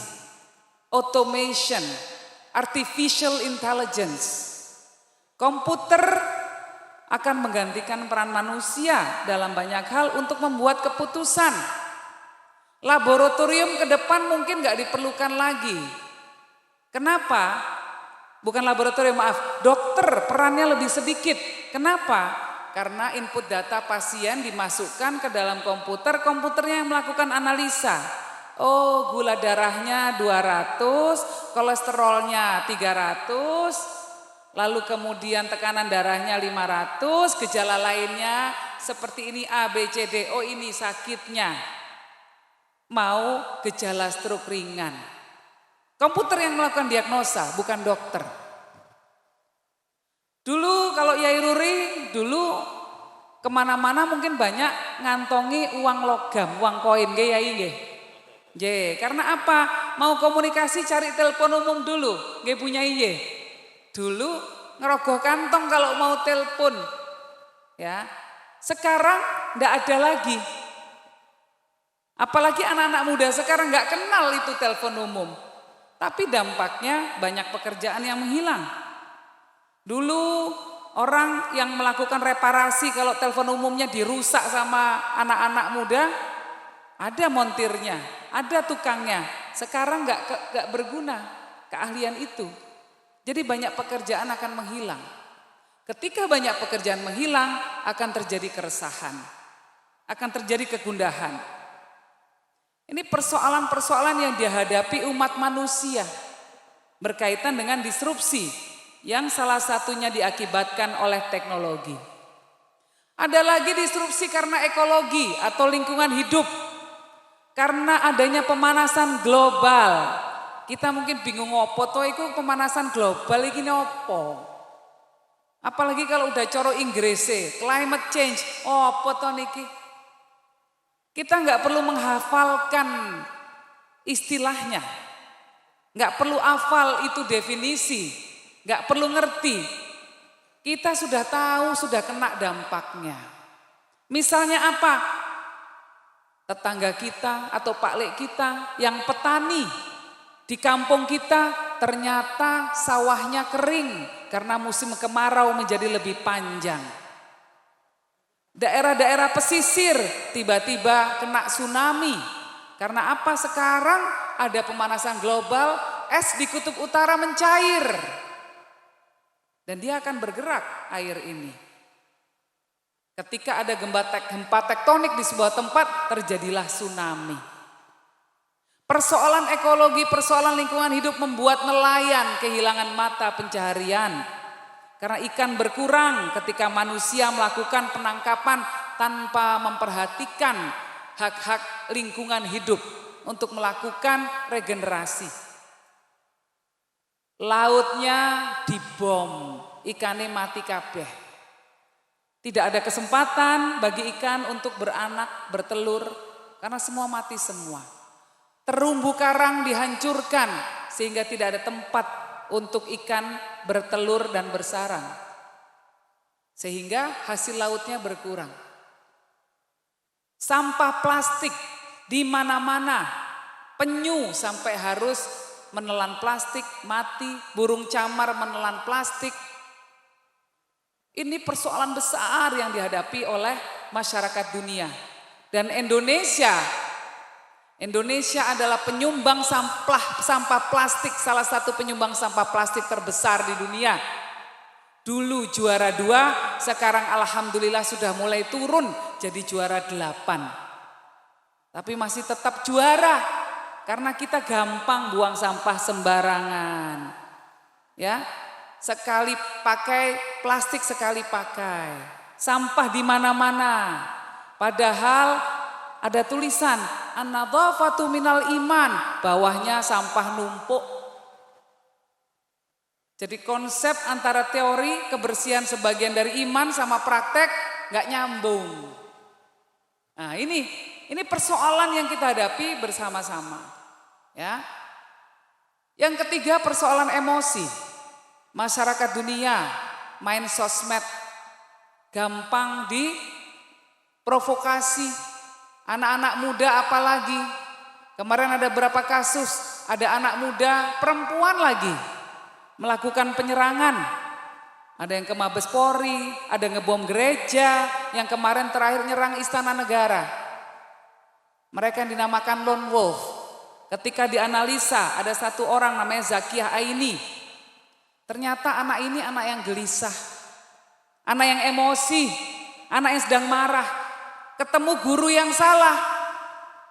automation, artificial intelligence. Komputer akan menggantikan peran manusia dalam banyak hal untuk membuat keputusan. Laboratorium ke depan mungkin gak diperlukan lagi. Kenapa? Bukan laboratorium, maaf, dokter perannya lebih sedikit. Kenapa? Karena input data pasien dimasukkan ke dalam komputer, komputernya yang melakukan analisa. Oh, gula darahnya 200, kolesterolnya 300, lalu kemudian tekanan darahnya 500, gejala lainnya seperti ini A, B, C, D, oh ini sakitnya. Mau gejala stroke ringan. Komputer yang melakukan diagnosa, bukan dokter. Dulu kalau Yai Ruri, dulu kemana-mana mungkin banyak ngantongi uang logam, uang koin, nggih Yai nggih. Nggih, karena apa? Mau komunikasi cari telepon umum dulu, nggih punya iye. Dulu ngerogoh kantong kalau mau telepon. Ya. Sekarang ndak ada lagi. Apalagi anak-anak muda sekarang nggak kenal itu telepon umum. Tapi dampaknya banyak pekerjaan yang menghilang. Dulu orang yang melakukan reparasi kalau telepon umumnya dirusak sama anak-anak muda, ada montirnya, ada tukangnya. Sekarang nggak berguna keahlian itu. Jadi banyak pekerjaan akan menghilang. Ketika banyak pekerjaan menghilang, akan terjadi keresahan, akan terjadi kegundahan. Ini persoalan-persoalan yang dihadapi umat manusia berkaitan dengan disrupsi yang salah satunya diakibatkan oleh teknologi. Ada lagi disrupsi karena ekologi atau lingkungan hidup. Karena adanya pemanasan global. Kita mungkin bingung opo to iku pemanasan global iki opo. Apalagi kalau udah coro Inggrisnya, climate change, opo to niki. Kita nggak perlu menghafalkan istilahnya. Nggak perlu hafal itu definisi, nggak perlu ngerti. Kita sudah tahu, sudah kena dampaknya. Misalnya apa? Tetangga kita atau paklek kita yang petani di kampung kita ternyata sawahnya kering karena musim kemarau menjadi lebih panjang. Daerah-daerah pesisir tiba-tiba kena tsunami. Karena apa? Sekarang ada pemanasan global, es di kutub utara mencair. Dan dia akan bergerak air ini. Ketika ada gempa tektonik di sebuah tempat, terjadilah tsunami. Persoalan ekologi, persoalan lingkungan hidup membuat nelayan kehilangan mata pencaharian. Karena ikan berkurang ketika manusia melakukan penangkapan tanpa memperhatikan hak-hak lingkungan hidup untuk melakukan regenerasi. Lautnya dibom, ikannya mati kabeh. Tidak ada kesempatan bagi ikan untuk beranak, bertelur, karena semua mati semua. Terumbu karang dihancurkan sehingga tidak ada tempat untuk ikan bertelur dan bersarang. Sehingga hasil lautnya berkurang. Sampah plastik di mana-mana, penyu sampai harus menelan plastik, mati, burung camar menelan plastik. Ini persoalan besar yang dihadapi oleh masyarakat dunia. Dan Indonesia adalah penyumbang sampah plastik, salah satu penyumbang sampah plastik terbesar di dunia. Dulu juara 2, sekarang alhamdulillah sudah mulai turun jadi juara 8. Tapi masih tetap juara karena kita gampang buang sampah sembarangan. Ya, sekali pakai plastik, sekali pakai. Sampah di mana-mana. Padahal ada tulisan an-nadzafatu minal iman, bawahnya sampah numpuk. Jadi konsep antara teori kebersihan sebagian dari iman sama praktek nggak nyambung. Nah, ini persoalan yang kita hadapi bersama-sama. Ya. Yang ketiga persoalan emosi. Masyarakat dunia main sosmed gampang diprovokasi. Anak-anak muda apalagi. Kemarin ada berapa kasus, ada anak muda perempuan lagi melakukan penyerangan. Ada yang ke Mabes Polri, ada yang ngebom gereja, yang kemarin terakhir nyerang Istana Negara. Mereka yang dinamakan lone wolf. Ketika dianalisa ada satu orang namanya Zakiyah Aini. Ternyata anak ini anak yang gelisah, anak yang emosi, anak yang sedang marah. Ketemu guru yang salah,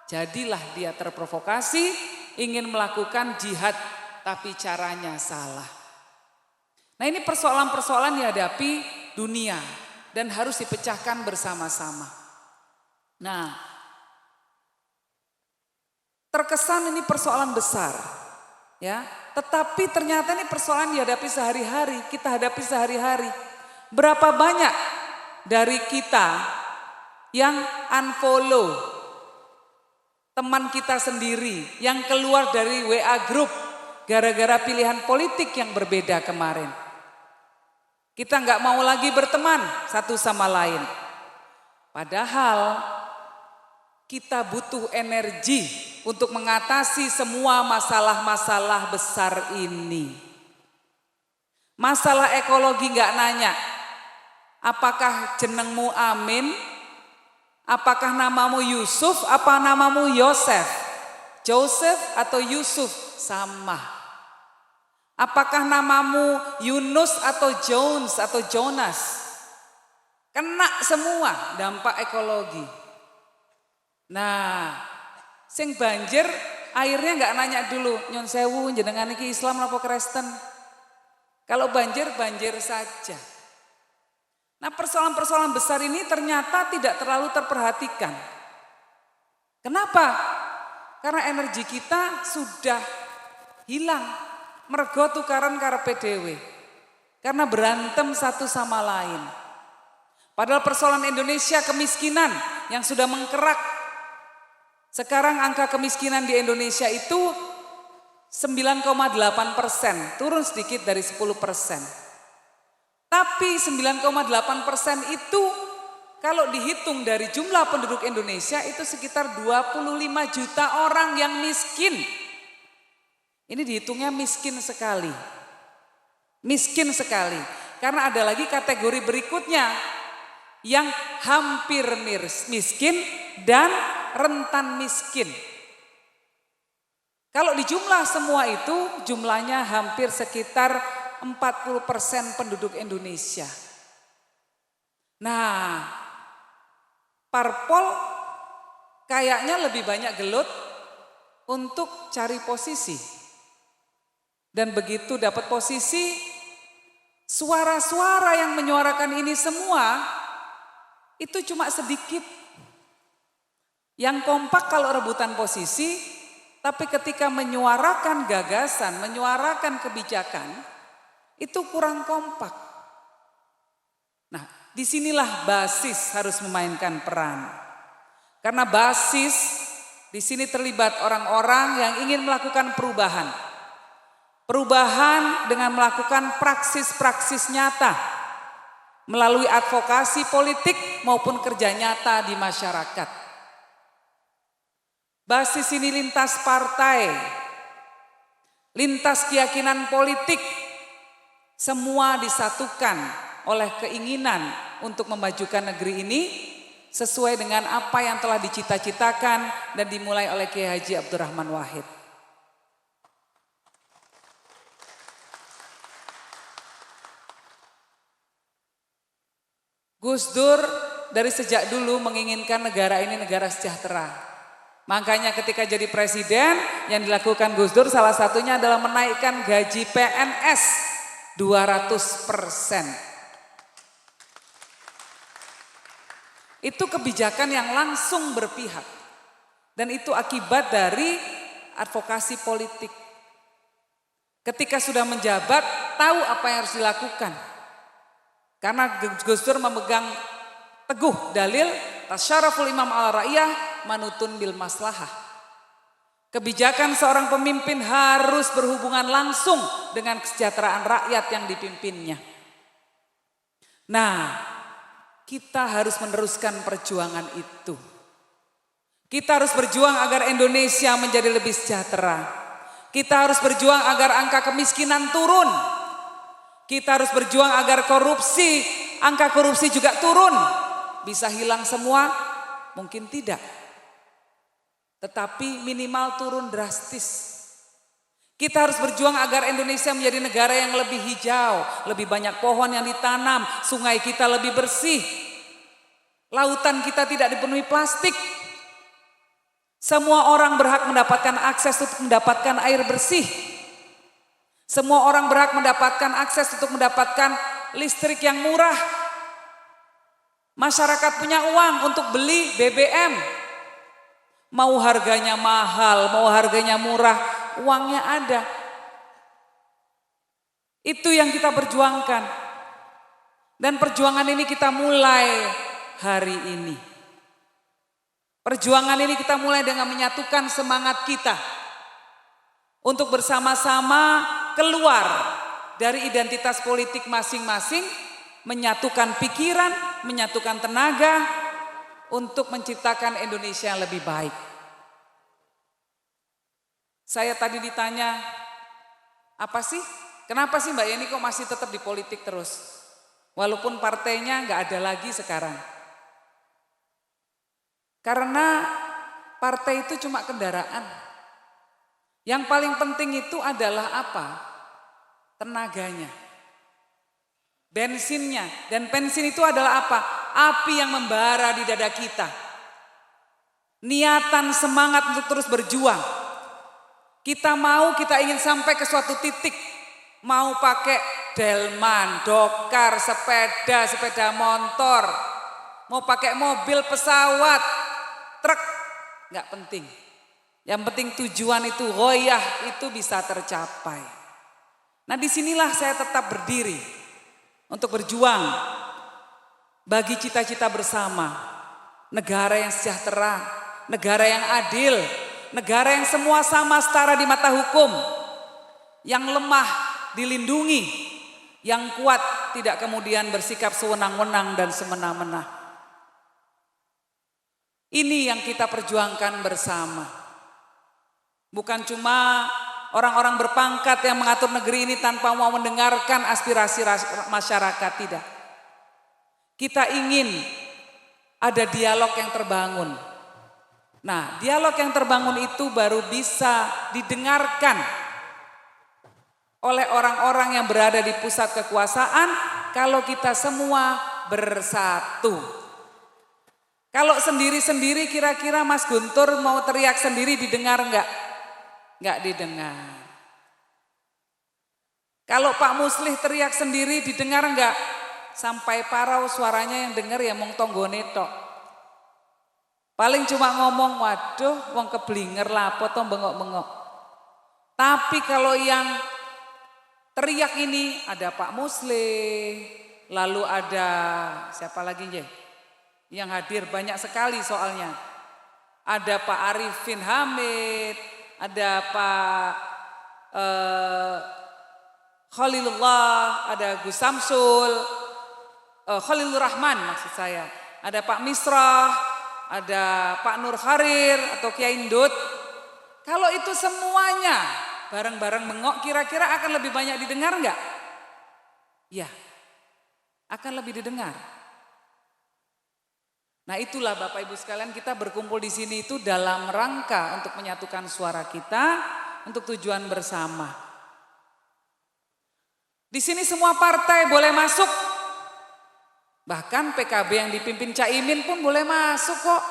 jadilah dia terprovokasi, ingin melakukan jihad, tapi caranya salah. Nah, ini persoalan-persoalan dihadapi dunia dan harus dipecahkan bersama-sama. Nah, terkesan ini persoalan besar, ya. Tetapi ternyata ini persoalan dihadapi sehari-hari, kita hadapi sehari-hari. Berapa banyak dari kita yang unfollow teman kita sendiri, yang keluar dari WA group gara-gara pilihan politik yang berbeda kemarin. Kita nggak mau lagi berteman satu sama lain. Padahal kita butuh energi untuk mengatasi semua masalah-masalah besar ini. Masalah ekologi nggak nanya, apakah jenengmu Amin? Apakah namamu Yusuf? Apa namamu Yosef? Joseph atau Yusuf? Sama. Apakah namamu Yunus atau Jones atau Jonas? Kena semua dampak ekologi. Nah, sing banjir airnya nggak nanya dulu, nyon sewu jenengan iki Islam apa Kristen? Kalau banjir, banjir saja. Nah, persoalan-persoalan besar ini ternyata tidak terlalu terperhatikan. Kenapa? Karena energi kita sudah hilang. Mergo tukaran karepe dhewe. Karena berantem satu sama lain. Padahal persoalan Indonesia kemiskinan yang sudah mengkerak. Sekarang angka kemiskinan di Indonesia itu 9,8%, turun sedikit dari 10%. Tapi 9,8% itu kalau dihitung dari jumlah penduduk Indonesia itu sekitar 25 juta orang yang miskin. Ini dihitungnya miskin sekali. Miskin sekali. Karena ada lagi kategori berikutnya yang hampir miskin dan rentan miskin. Kalau dijumlah semua itu jumlahnya hampir sekitar 40% penduduk Indonesia. Nah, parpol kayaknya lebih banyak gelut untuk cari posisi. Dan begitu dapat posisi, suara-suara yang menyuarakan ini semua itu cuma sedikit. Yang kompak kalau rebutan posisi, tapi ketika menyuarakan gagasan, menyuarakan kebijakan, itu kurang kompak. Nah, disinilah basis harus memainkan peran. Karena basis di sini terlibat orang-orang yang ingin melakukan perubahan. Perubahan dengan melakukan praksis-praksis nyata melalui advokasi politik maupun kerja nyata di masyarakat. Basis ini lintas partai, lintas keyakinan politik, semua disatukan oleh keinginan untuk memajukan negeri ini sesuai dengan apa yang telah dicita-citakan dan dimulai oleh Kiai Haji Abdurrahman Wahid. Gus Dur dari sejak dulu menginginkan negara ini negara sejahtera. Makanya ketika jadi presiden yang dilakukan Gus Dur salah satunya adalah menaikkan gaji PNS 200%. Itu kebijakan yang langsung berpihak. Dan itu akibat dari advokasi politik. Ketika sudah menjabat, tahu apa yang harus dilakukan. Karena Gus Dur memegang teguh dalil tasyaraful imam ala ra'iyah manutun bil maslahah. Kebijakan seorang pemimpin harus berhubungan langsung dengan kesejahteraan rakyat yang dipimpinnya. Nah, kita harus meneruskan perjuangan itu. Kita harus berjuang agar Indonesia menjadi lebih sejahtera. Kita harus berjuang agar angka kemiskinan turun. Kita harus berjuang agar angka korupsi juga turun. Bisa hilang semua? Mungkin tidak. Tetapi minimal turun drastis. Kita harus berjuang agar Indonesia menjadi negara yang lebih hijau, lebih banyak pohon yang ditanam, sungai kita lebih bersih, lautan kita tidak dipenuhi plastik. Semua orang berhak mendapatkan akses untuk mendapatkan air bersih. Semua orang berhak mendapatkan akses untuk mendapatkan listrik yang murah. Masyarakat punya uang untuk beli BBM. Mau harganya mahal, mau harganya murah, uangnya ada. Itu yang kita perjuangkan. Dan perjuangan ini kita mulai hari ini. Perjuangan ini kita mulai dengan menyatukan semangat kita untuk bersama-sama keluar dari identitas politik masing-masing, menyatukan pikiran, menyatukan tenaga untuk menciptakan Indonesia yang lebih baik. Saya tadi ditanya, apa sih? Kenapa sih Mbak Yeni kok masih tetap di politik terus? Walaupun partainya nggak ada lagi sekarang. Karena partai itu cuma kendaraan. Yang paling penting itu adalah apa? Tenaganya. Bensinnya. Dan bensin itu adalah apa? Api yang membara di dada kita. Niatan semangat untuk terus berjuang. Kita ingin sampai ke suatu titik. Mau pakai delman, dokar, sepeda motor. Mau pakai mobil, pesawat, truk. Nggak penting. Yang penting tujuan itu, ghoyah itu bisa tercapai. Nah disinilah saya tetap berdiri untuk berjuang bagi cita-cita bersama. Negara yang sejahtera, negara yang adil, negara yang semua sama setara di mata hukum. Yang lemah dilindungi, yang kuat tidak kemudian bersikap sewenang-wenang dan semena-mena. Ini yang kita perjuangkan bersama. Bukan cuma orang-orang berpangkat yang mengatur negeri ini tanpa mau mendengarkan aspirasi masyarakat, tidak. Kita ingin ada dialog yang terbangun. Nah, dialog yang terbangun itu baru bisa didengarkan oleh orang-orang yang berada di pusat kekuasaan kalau kita semua bersatu. Kalau sendiri-sendiri kira-kira Mas Guntur mau teriak sendiri didengar enggak? Enggak didengar. Kalau Pak Muslih teriak sendiri didengar enggak? Sampai parau suaranya yang dengar ya mong tonggone tok. Paling cuma ngomong, waduh wong keblinger lapo to bengok-bengok. Tapi kalau yang teriak ini ada Pak Muslih, lalu ada siapa lagi ya? Yang hadir banyak sekali soalnya. Ada Pak Arifin Hamid, ada Pak Khalilullah, ada Gus Samsul, Khalilur Rahman maksud saya. Ada Pak Misrah, ada Pak Nur Kharir atau Kiai Indut. Kalau itu semuanya bareng-bareng mengok, kira-kira akan lebih banyak didengar enggak? Ya, akan lebih didengar. Nah itulah Bapak Ibu sekalian, kita berkumpul di sini itu dalam rangka untuk menyatukan suara kita untuk tujuan bersama. Di sini semua partai boleh masuk. Bahkan PKB yang dipimpin Caimin pun boleh masuk kok.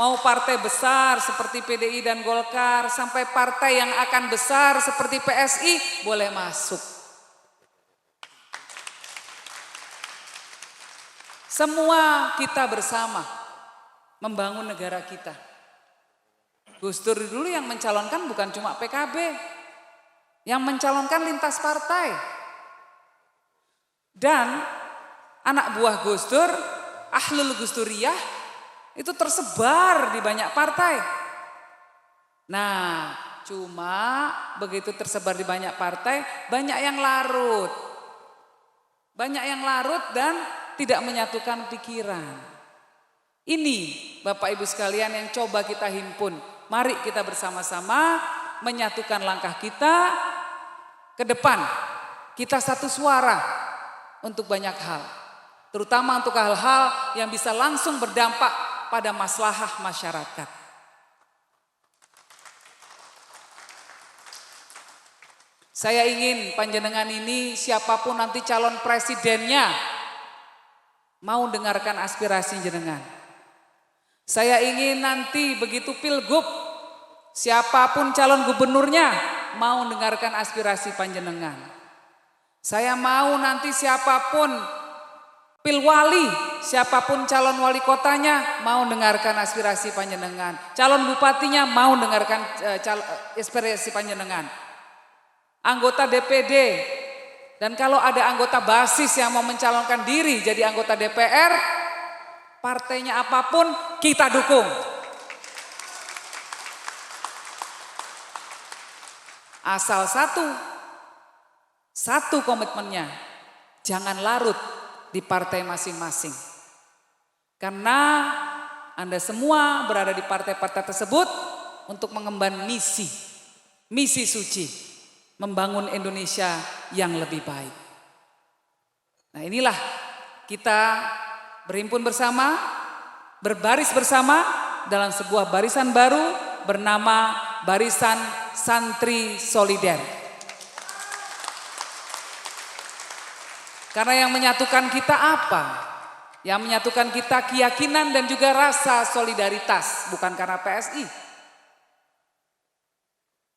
Mau partai besar seperti PDI dan Golkar, sampai partai yang akan besar seperti PSI boleh masuk. Semua kita bersama membangun negara kita. Gus Dur dulu yang mencalonkan bukan cuma PKB, yang mencalonkan lintas partai. Dan anak buah Gus Dur, Ahlul Gus Duriyah, itu tersebar di banyak partai. Nah, cuma begitu tersebar di banyak partai, banyak yang larut. Banyak yang larut dan tidak menyatukan pikiran. Ini Bapak Ibu sekalian yang coba kita himpun. Mari kita bersama-sama menyatukan langkah kita ke depan. Kita satu suara untuk banyak hal. Terutama untuk hal-hal yang bisa langsung berdampak pada maslahah masyarakat. Saya ingin panjenengan ini siapapun nanti calon presidennya mau dengarkan aspirasi jenengan. Saya ingin nanti begitu pilgub siapapun calon gubernurnya mau dengarkan aspirasi panjenengan. Saya mau nanti siapapun pilwali, siapapun calon wali kotanya mau dengarkan aspirasi panjenengan. Calon bupatinya mau dengarkan aspirasi panjenengan. anggota DPD, dan kalau ada anggota basis yang mau mencalonkan diri jadi anggota DPR, partainya apapun kita dukung. Asal satu komitmennya, jangan larut di partai masing-masing. Karena Anda semua berada di partai-partai tersebut untuk mengemban misi suci, membangun Indonesia yang lebih baik. Nah, inilah kita berhimpun bersama, berbaris bersama dalam sebuah barisan baru bernama Barisan Santri Solider. Karena yang menyatukan kita apa? Yang menyatukan kita keyakinan dan juga rasa solidaritas, bukan karena PSI.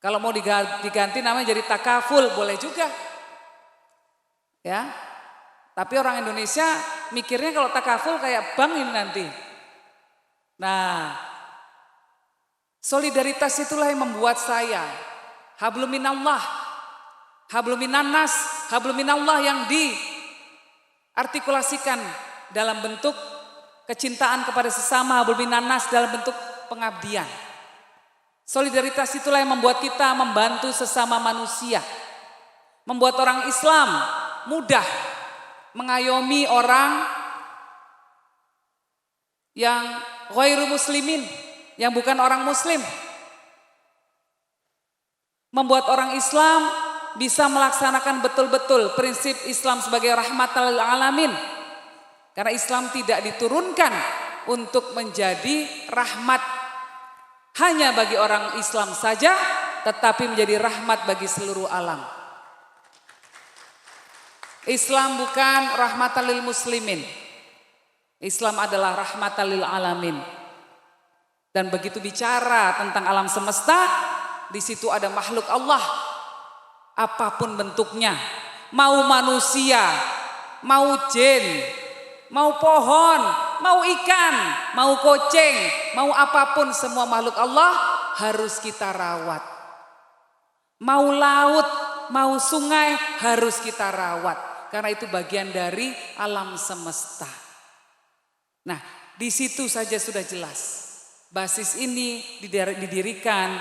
Kalau mau diganti namanya jadi takaful, boleh juga. Ya. Tapi orang Indonesia mikirnya kalau takaful kayak bank ini nanti. Nah, solidaritas itulah yang membuat saya habluminallah, habluminannas, habluminallah yang diartikulasikan dalam bentuk kecintaan kepada sesama, habluminannas dalam bentuk pengabdian. Solidaritas itulah yang membuat kita membantu sesama manusia. Membuat orang Islam mudah mengayomi orang yang ghairu muslimin, yang bukan orang muslim. Membuat orang Islam bisa melaksanakan betul-betul prinsip Islam sebagai rahmatan lil alamin. Karena Islam tidak diturunkan untuk menjadi rahmat hanya bagi orang Islam saja, tetapi menjadi rahmat bagi seluruh alam. Islam bukan rahmatan lil muslimin. Islam adalah rahmatan lil alamin. Dan begitu bicara tentang alam semesta, di situ ada makhluk Allah apapun bentuknya, mau manusia, mau jin, mau pohon, mau ikan, mau kucing, mau apapun, semua makhluk Allah harus kita rawat. Mau laut, mau sungai harus kita rawat. Karena itu bagian dari alam semesta. Nah, di situ saja sudah jelas. Basis ini didirikan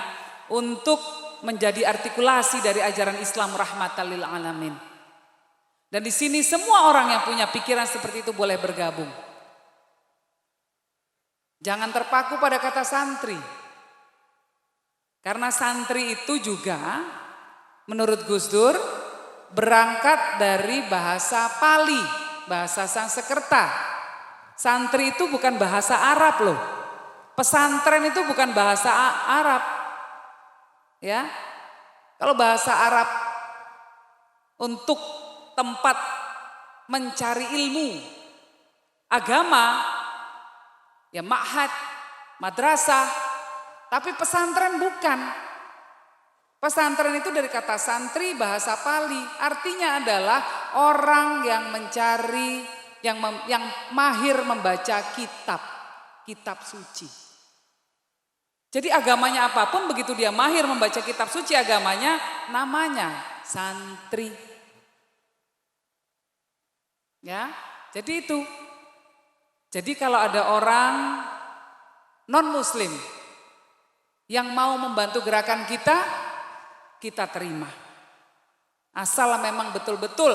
untuk menjadi artikulasi dari ajaran Islam rahmatan lil alamin. Dan di sini semua orang yang punya pikiran seperti itu boleh bergabung. Jangan terpaku pada kata santri. Karena santri itu juga menurut Gus Dur berangkat dari bahasa Pali, bahasa Sanskerta. Santri itu bukan bahasa Arab loh. Pesantren itu bukan bahasa Arab. Ya. Kalau bahasa Arab untuk tempat mencari ilmu agama, ya ma'had, madrasah, tapi pesantren bukan. Pesantren itu dari kata santri, bahasa Pali, artinya adalah orang yang mencari, yang mahir membaca kitab suci. Jadi agamanya apapun, begitu dia mahir membaca kitab suci agamanya, namanya santri. Ya, jadi itu. Jadi kalau ada orang non-muslim yang mau membantu gerakan kita terima. Asal memang betul-betul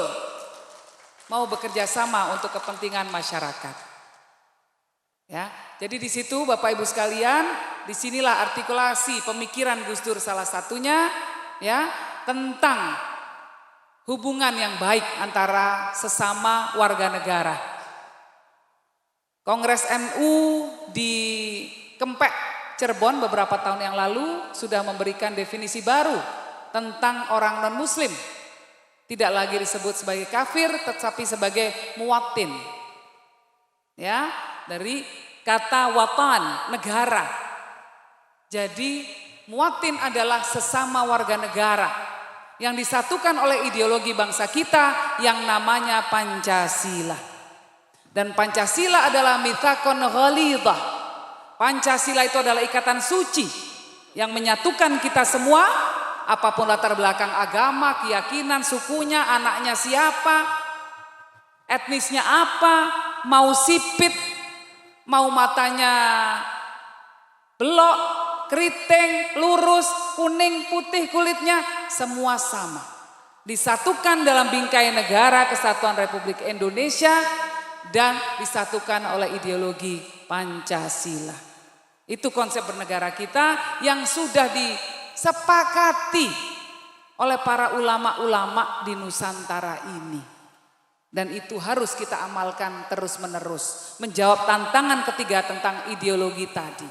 mau bekerja sama untuk kepentingan masyarakat. Ya, jadi di situ Bapak Ibu sekalian, disinilah artikulasi pemikiran Gus Dur salah satunya, ya, tentang hubungan yang baik antara sesama warga negara. Kongres NU di Kempek, Cirebon beberapa tahun yang lalu sudah memberikan definisi baru tentang orang non-muslim. Tidak lagi disebut sebagai kafir, tetapi sebagai muwatin. Ya, dari kata watan, negara. Jadi muwatin adalah sesama warga negara yang disatukan oleh ideologi bangsa kita yang namanya Pancasila. Dan Pancasila adalah mitsaqun ghalidhah. Pancasila itu adalah ikatan suci yang menyatukan kita semua apapun latar belakang agama, keyakinan, sukunya, anaknya siapa, etnisnya apa, mau sipit, mau matanya belok, keriting, lurus, kuning, putih kulitnya, semua sama. Disatukan dalam bingkai negara Kesatuan Republik Indonesia dan disatukan oleh ideologi Pancasila. Itu konsep bernegara kita yang sudah disepakati oleh para ulama-ulama di Nusantara ini. Dan itu harus kita amalkan terus-menerus. Menjawab tantangan ketiga tentang ideologi tadi.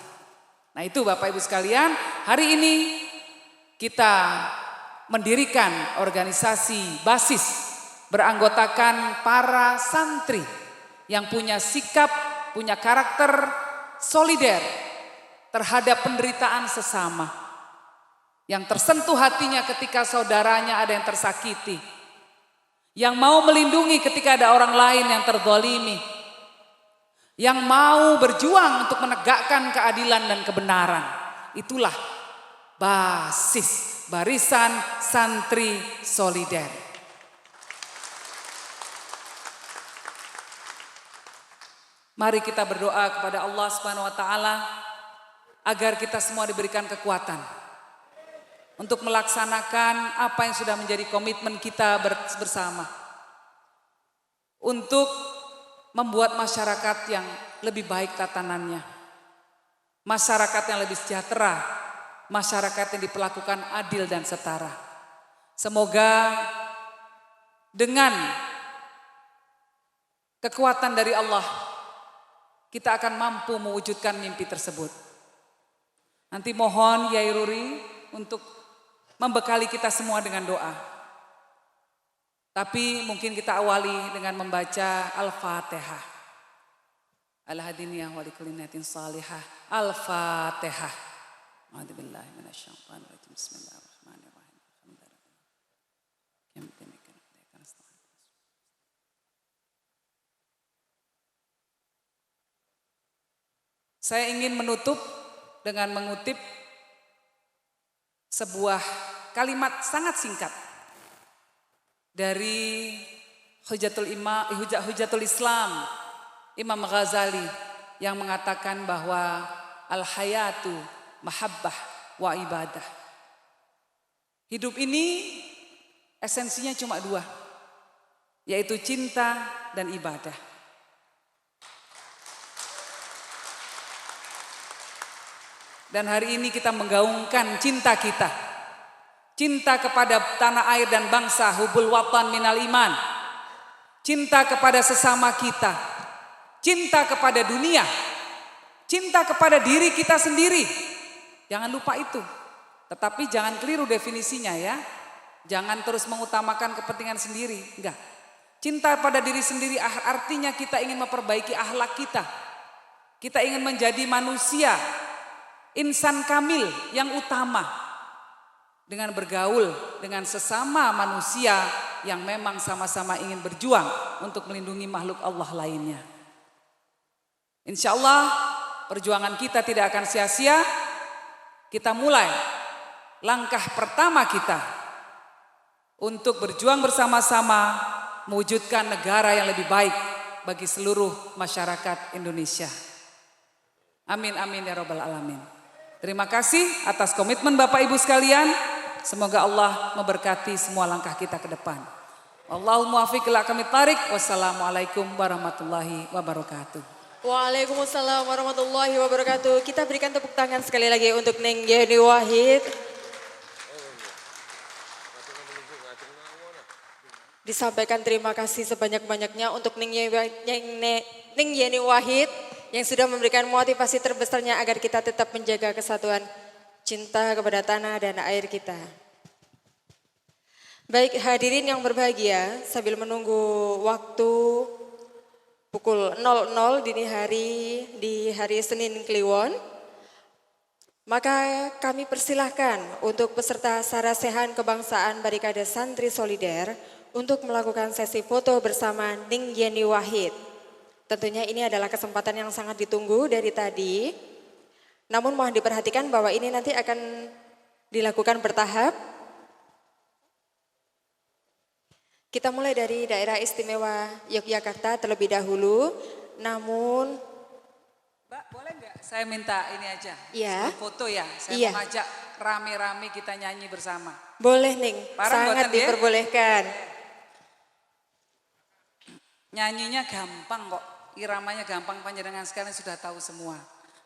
Nah itu Bapak Ibu sekalian, hari ini kita mendirikan organisasi basis beranggotakan para santri yang punya sikap, punya karakter solider terhadap penderitaan sesama. Yang tersentuh hatinya ketika saudaranya ada yang tersakiti. Yang mau melindungi ketika ada orang lain yang terzalimi. Yang mau berjuang untuk menegakkan keadilan dan kebenaran. Itulah basis Barisan Santri Solider. Mari kita berdoa kepada Allah Subhanahu wa taala agar kita semua diberikan kekuatan untuk melaksanakan apa yang sudah menjadi komitmen kita bersama. Untuk membuat masyarakat yang lebih baik tatanannya. Masyarakat yang lebih sejahtera. Masyarakat yang diperlakukan adil dan setara. Semoga dengan kekuatan dari Allah kita akan mampu mewujudkan mimpi tersebut. Nanti mohon Yai Ruri untuk membekali kita semua dengan doa. Tapi mungkin kita awali dengan membaca Al-Fatihah. Al-Hadiniyah wa likulli niyatin salihah. Al-Fatihah. A'udzubillahi minasyaitonirrajim. Bismillahirrahmanirrahim. Saya ingin menutup dengan mengutip sebuah kalimat sangat singkat dari Hujatul Islam Imam Ghazali yang mengatakan bahwa al-hayatu mahabbah wa ibadah. Hidup ini esensinya cuma dua, yaitu cinta dan ibadah. Dan hari ini kita menggaungkan cinta kita. Cinta kepada tanah air dan bangsa, hubul watan minal iman. Cinta kepada sesama kita. Cinta kepada dunia. Cinta kepada diri kita sendiri. Jangan lupa itu. Tetapi jangan keliru definisinya ya. Jangan terus mengutamakan kepentingan sendiri. Enggak. Cinta pada diri sendiri artinya kita ingin memperbaiki akhlak kita. Kita ingin menjadi manusia, insan kamil yang utama. Dengan bergaul dengan sesama manusia yang memang sama-sama ingin berjuang untuk melindungi makhluk Allah lainnya. Insya Allah perjuangan kita tidak akan sia-sia. Kita mulai langkah pertama kita untuk berjuang bersama-sama mewujudkan negara yang lebih baik bagi seluruh masyarakat Indonesia. Amin amin ya rabbal alamin. Terima kasih atas komitmen Bapak Ibu sekalian. Semoga Allah memberkati semua langkah kita ke depan. Allahumma muwaffiq ila aqwamit thariq. Wassalamualaikum warahmatullahi wabarakatuh. Waalaikumsalam warahmatullahi wabarakatuh. Kita berikan tepuk tangan sekali lagi untuk Neng Yeni Wahid. Disampaikan terima kasih sebanyak-banyaknya untuk Neng Yeni Wahid yang sudah memberikan motivasi terbesarnya agar kita tetap menjaga kesatuan cinta kepada tanah dan air kita. Baik hadirin yang berbahagia, sambil menunggu waktu pukul 00 dini hari di hari Senin Kliwon, maka kami persilahkan untuk peserta Sarasehan Kebangsaan Barikade Santri Solider untuk melakukan sesi foto bersama Ning Yeni Wahid. Tentunya ini adalah kesempatan yang sangat ditunggu dari tadi. Namun mohon diperhatikan bahwa ini nanti akan dilakukan bertahap Kita mulai dari daerah istimewa Yogyakarta terlebih dahulu, namun Mbak, boleh nggak saya minta ini aja? Iya. Sebelum foto ya, saya Iya. mau ngajak rame-rame kita nyanyi bersama. boleh Ning, Bareng sangat mboten, ya? diperbolehkan. Nyanyinya gampang kok, iramanya gampang, panjenengan sekalian sudah tahu semua.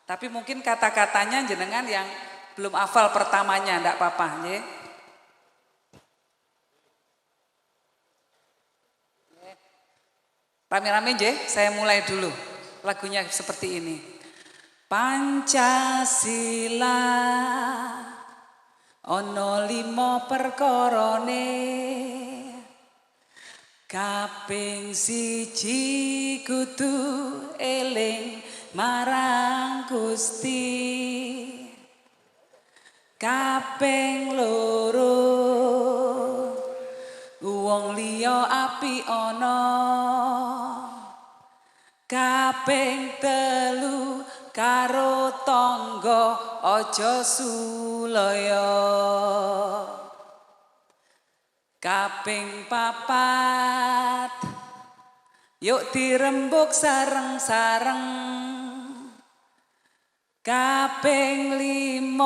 Tapi mungkin kata-katanya jenengan yang belum hafal pertamanya, enggak apa-apa. Ya. Rame-rame je, saya mulai dulu. Lagunya seperti ini. Pancasila ono 5 perkorone kaping 1 kudu eling marang Gusti kaping 2 wong liya api ana kaping 3 karo tangga aja sulaya kaping 4 yuk dirembuk sareng-sareng kaping 5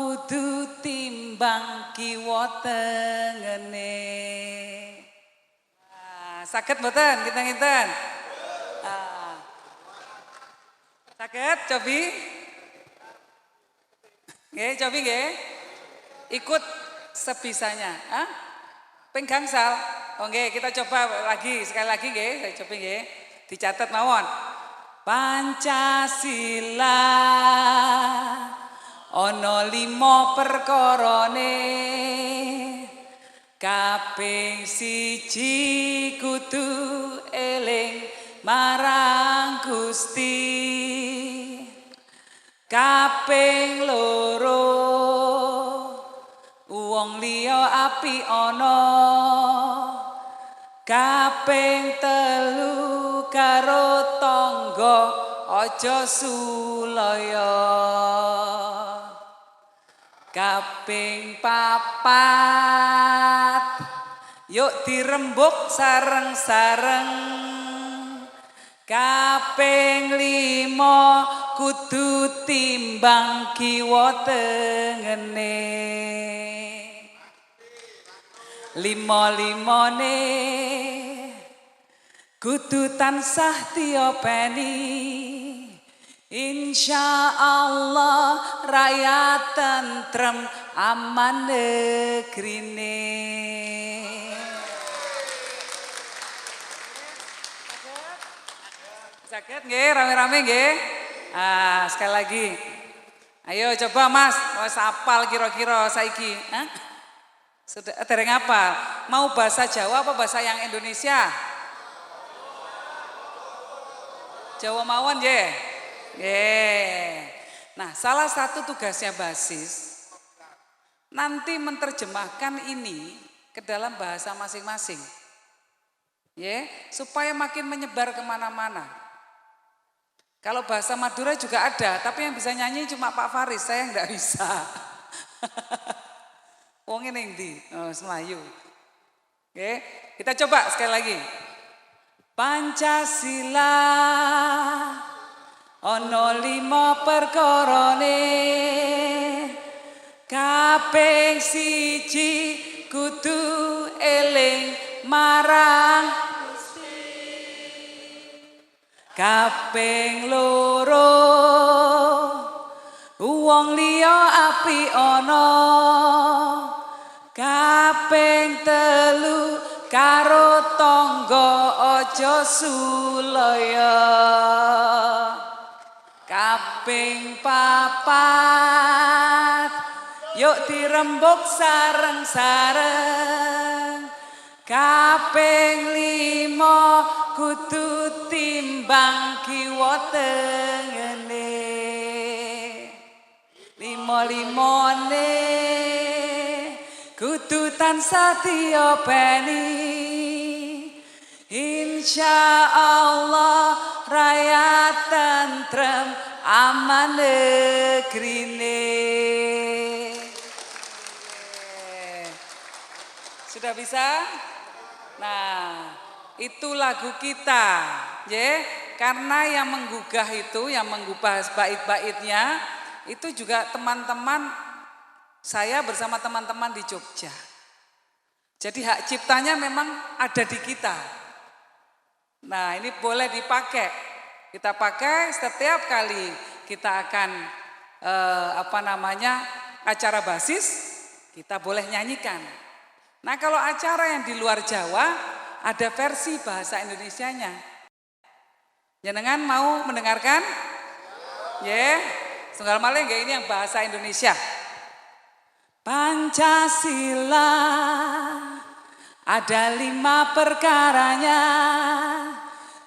kudu timbang kiwa tengene saged mboten kita-kita saged cobi nggih cobi nggih ikut sebisanya ping gangsal. Oh nggih, kita coba lagi sekali lagi nggih, saya coba nggih. Dicatat mawon. Pancasila ono 5 perkorone kaping 1 kudu eling marang Gusti kaping 2 wong liya api ana kaping 3 karo tangga aja sulaya kaping 4 yuk dirembuk sareng-sareng kaping 5 kudu timbang kiwa tengene 5-5ne kudu tansah diopeni insya Allah rakyat tentrem aman negrine saged nggih rame-rame nggih sekali lagi ayo coba Mas wis apal kira-kira saiki sudah dereng apa? Mau bahasa Jawa apa bahasa yang Indonesia? Jawa mawon nggih. Nggih. Nah, salah satu tugasnya basis nanti menerjemahkan ini ke dalam bahasa masing-masing. Ya, supaya makin menyebar kemana-mana. Kalau bahasa Madura juga ada, tapi yang bisa nyanyi cuma Pak Faris, saya enggak bisa. Wong ini ndi? Melayu. Oke, kita coba sekali lagi. Pancasila ono 5 perkorone kaping 1 kudu eling marang Gusti kaping 2 wong liya api ana kaping 3 karo tangga aja sulaya kaping 4 yuk dirembuk sareng-sareng kaping 5 kudu timbang kiwa tengene 5-5ne kudu tansah diopeni insya Allah rakyat tentrem aman negrine sudah bisa? Nah, itu lagu kita, ya. Karena yang menggugah itu, yang menggubah bait-baitnya, itu juga teman-teman saya bersama teman-teman di Jogja. Jadi hak ciptanya memang ada di kita. Nah, ini boleh dipakai. Kita pakai setiap kali kita akan acara basis, kita boleh nyanyikan. Nah, kalau acara yang di luar Jawa ada versi bahasa Indonesianya. Jenengan mau mendengarkan? Ya, tunggal malih nggih, ini yang bahasa Indonesia. Pancasila ada 5 perkaranya.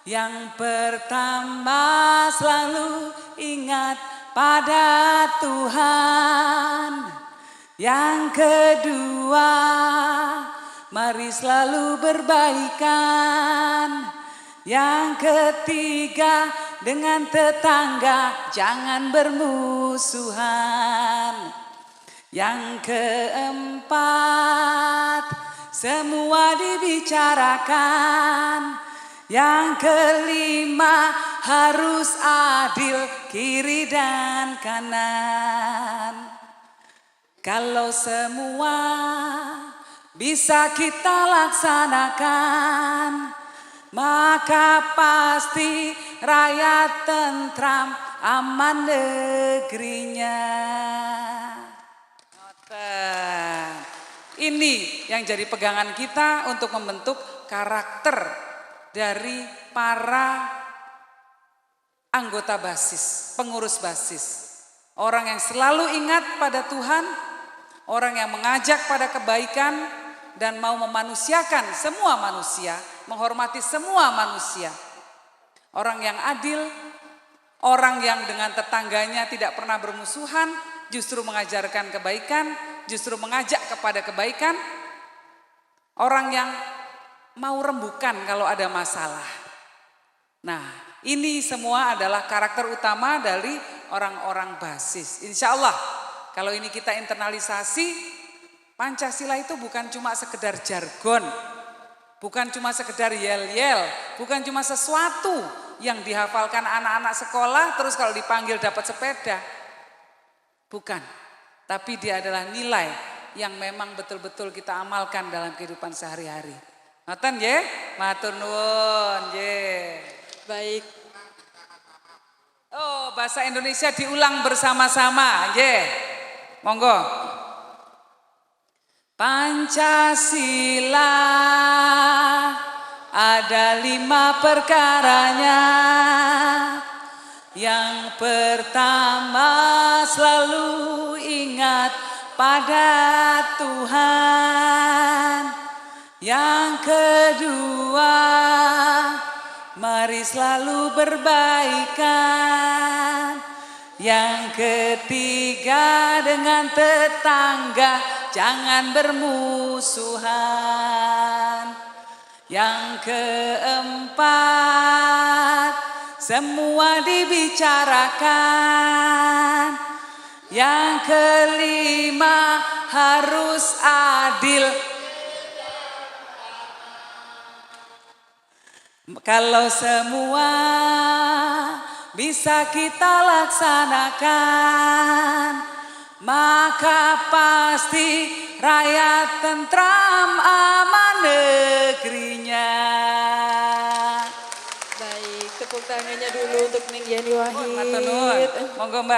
Yang pertama selalu ingat pada Tuhan. Yang kedua, mari selalu berbaikan. Yang ketiga, dengan tetangga jangan bermusuhan. Yang keempat, semua dibicarakan. Yang kelima, harus adil kiri dan kanan. Kalau semua bisa kita laksanakan, maka pasti rakyat tentram, aman negerinya. Ini yang jadi pegangan kita untuk membentuk karakter dari para anggota basis, pengurus basis. Orang yang selalu ingat pada Tuhan, orang yang mengajak pada kebaikan dan mau memanusiakan semua manusia, menghormati semua manusia. Orang yang adil, orang yang dengan tetangganya tidak pernah bermusuhan, justru mengajarkan kebaikan, justru mengajak kepada kebaikan. Orang yang mau rembukan kalau ada masalah. Nah, ini semua adalah karakter utama dari orang-orang basis. Insya Allah, kalau ini kita internalisasi, Pancasila itu bukan cuma sekedar jargon, bukan cuma sekedar yel-yel, bukan cuma sesuatu yang dihafalkan anak-anak sekolah terus kalau dipanggil dapat sepeda. Bukan, tapi dia adalah nilai yang memang betul-betul kita amalkan dalam kehidupan sehari-hari. Ngoten nggih? Matur nuwun nggih. Baik. Oh, bahasa Indonesia diulang bersama-sama, nggih. Monggo. Pancasila ada 5 perkaranya. Yang pertama selalu ingat pada Tuhan. Yang kedua, mari selalu berbaikan. Yang ketiga, dengan tetangga jangan bermusuhan. Yang keempat, semua dibicarakan. Yang kelima, harus adil. Kalau semua bisa kita laksanakan, maka pasti rakyat tentram, aman negerinya. Baik, tepuk tangannya dulu untuk Ning Yeni Wahid. Matur nuwun. Monggo Mbak.